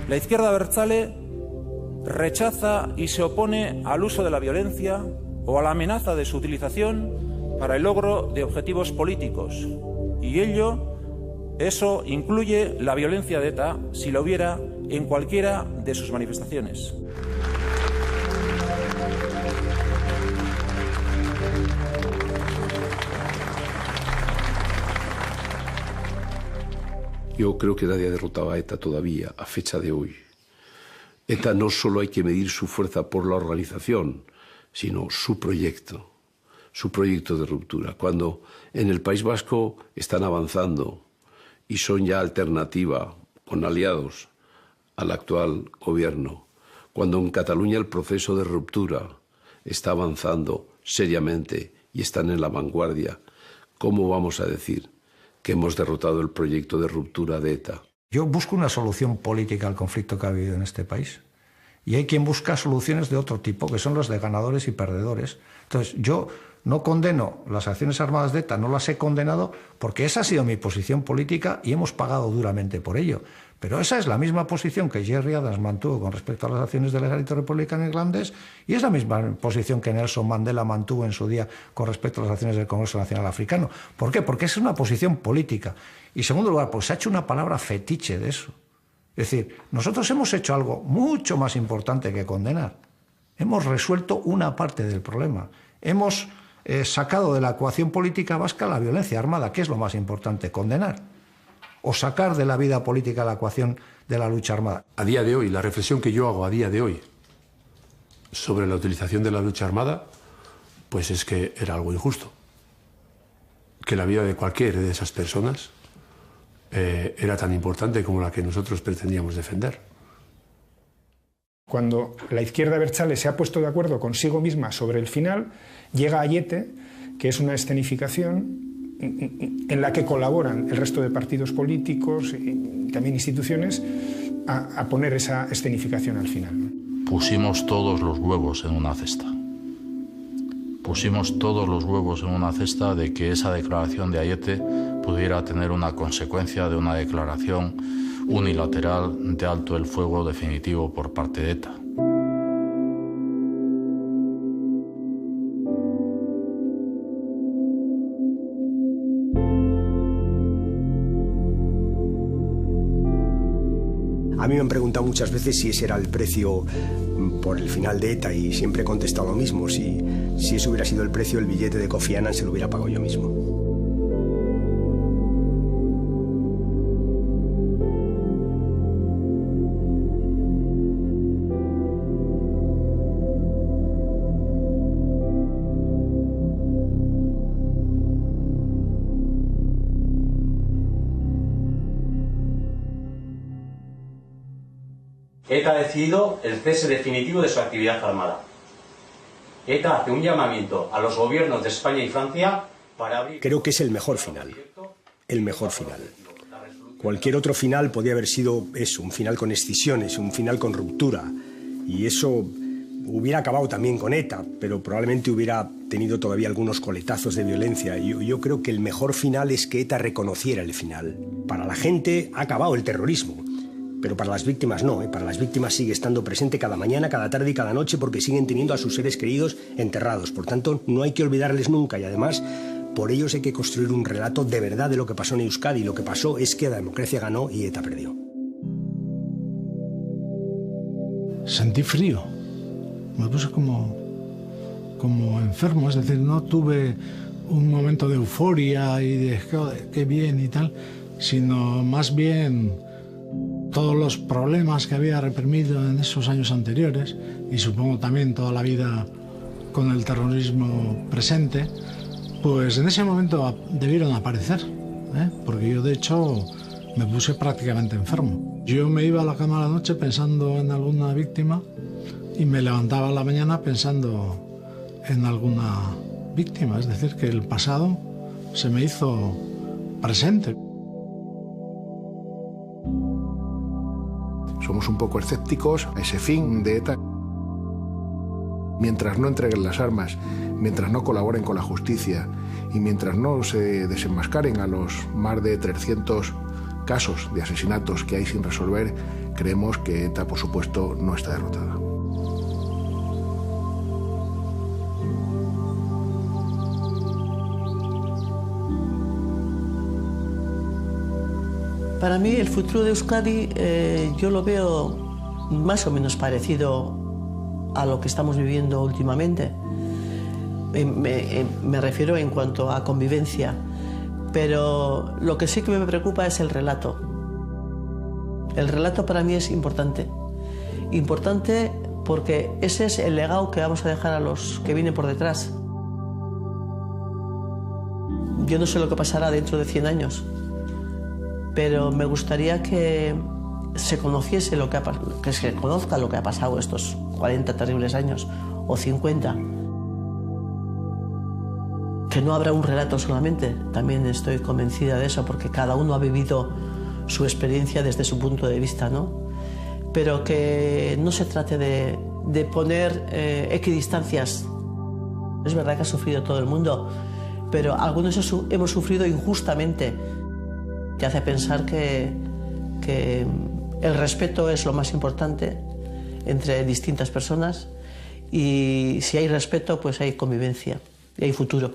Speaker 3: La izquierda abertzale rechaza y se opone al uso de la violencia o a la amenaza de su utilización para el logro de objetivos políticos. Y eso incluye la violencia de ETA, si la hubiera, en cualquiera de sus manifestaciones.
Speaker 12: Yo creo que nadie ha derrotado a ETA todavía, a fecha de hoy. ETA no solo hay que medir su fuerza por la organización, sino su proyecto de ruptura. Cuando en el País Vasco están avanzando y son ya alternativa, con aliados al actual gobierno, cuando en Cataluña el proceso de ruptura está avanzando seriamente y están en la vanguardia, ¿cómo vamos a decir que hemos derrotado el proyecto de ruptura de ETA?
Speaker 2: Yo busco una solución política al conflicto que ha habido en este país. Y hay quien busca soluciones de otro tipo, que son las de ganadores y perdedores. Entonces, yo no condeno las acciones armadas de ETA, no las he condenado porque esa ha sido mi posición política y hemos pagado duramente por ello. Pero esa es la misma posición que Gerry Adams mantuvo con respecto a las acciones del ejército republicano irlandés y es la misma posición que Nelson Mandela mantuvo en su día con respecto a las acciones del Congreso Nacional Africano. ¿Por qué? Porque es una posición política. Y en segundo lugar, pues se ha hecho una palabra fetiche de eso. Es decir, nosotros hemos hecho algo mucho más importante que condenar. Hemos resuelto una parte del problema. Hemos sacado de la ecuación política vasca la violencia armada, que es lo más importante, condenar. O sacar de la vida política la ecuación de la lucha armada.
Speaker 6: A día de hoy, la reflexión que yo hago a día de hoy sobre la utilización de la lucha armada, pues es que era algo injusto. Que la vida de cualquiera de esas personas era tan importante como la que nosotros pretendíamos defender.
Speaker 14: Cuando la izquierda abertzale se ha puesto de acuerdo consigo misma sobre el final, llega Aiete, que es una escenificación en la que colaboran el resto de partidos políticos y también instituciones a poner esa escenificación al final.
Speaker 23: Pusimos todos los huevos en una cesta. Pusimos todos los huevos en una cesta de que esa declaración de Aiete pudiera tener una consecuencia de una declaración unilateral de alto el fuego definitivo por parte de ETA.
Speaker 9: A mí me han preguntado muchas veces si ese era el precio por el final de ETA y siempre he contestado lo mismo. Si ese hubiera sido el precio, el billete de Kofi Annan se lo hubiera pagado yo mismo.
Speaker 15: ETA ha decidido el cese definitivo de su actividad armada. ETA hace un llamamiento a los gobiernos de España y Francia para abrir...
Speaker 9: Creo que es el mejor final. El mejor final. Cualquier otro final podía haber sido eso, un final con escisiones, un final con ruptura. Y eso hubiera acabado también con ETA, pero probablemente hubiera tenido todavía algunos coletazos de violencia. Yo creo que el mejor final es que ETA reconociera el final. Para la gente ha acabado el terrorismo, pero para las víctimas no. Para las víctimas sigue estando presente cada mañana, cada tarde y cada noche porque siguen teniendo a sus seres queridos enterrados. Por tanto, no hay que olvidarles nunca y además por ellos hay que construir un relato de verdad de lo que pasó en Euskadi. Lo que pasó es que la democracia ganó y ETA perdió.
Speaker 1: Sentí frío. Me puse como enfermo, es decir, no tuve un momento de euforia y de qué bien y tal, sino más bien todos los problemas que había reprimido en esos años anteriores y supongo también toda la vida con el terrorismo presente, pues en ese momento debieron aparecer, porque yo de hecho me puse prácticamente enfermo. Yo me iba a la cama a la noche pensando en alguna víctima y me levantaba a la mañana pensando en alguna víctima, es decir, que el pasado se me hizo presente.
Speaker 19: Somos un poco escépticos a ese fin de ETA. Mientras no entreguen las armas, mientras no colaboren con la justicia y mientras no se desenmascaren a los más de 300 casos de asesinatos que hay sin resolver, creemos que ETA, por supuesto, no está derrotada.
Speaker 11: Para mí el futuro de Euskadi yo lo veo más o menos parecido a lo que estamos viviendo últimamente. Me refiero en cuanto a convivencia, pero lo que sí que me preocupa es el relato. El relato para mí es importante. Importante porque ese es el legado que vamos a dejar a los que vienen por detrás. Yo no sé lo que pasará dentro de 100 años, pero me gustaría que se conociese lo que que se conozca lo que ha pasado estos 40 terribles años o 50. Que no habrá un relato solamente, también estoy convencida de eso, porque cada uno ha vivido su experiencia desde su punto de vista, ¿no? Pero que no se trate de poner equidistancias. Es verdad que ha sufrido todo el mundo, pero algunos hemos sufrido injustamente. Te hace pensar que el respeto es lo más importante entre distintas personas y si hay respeto, pues hay convivencia y hay futuro.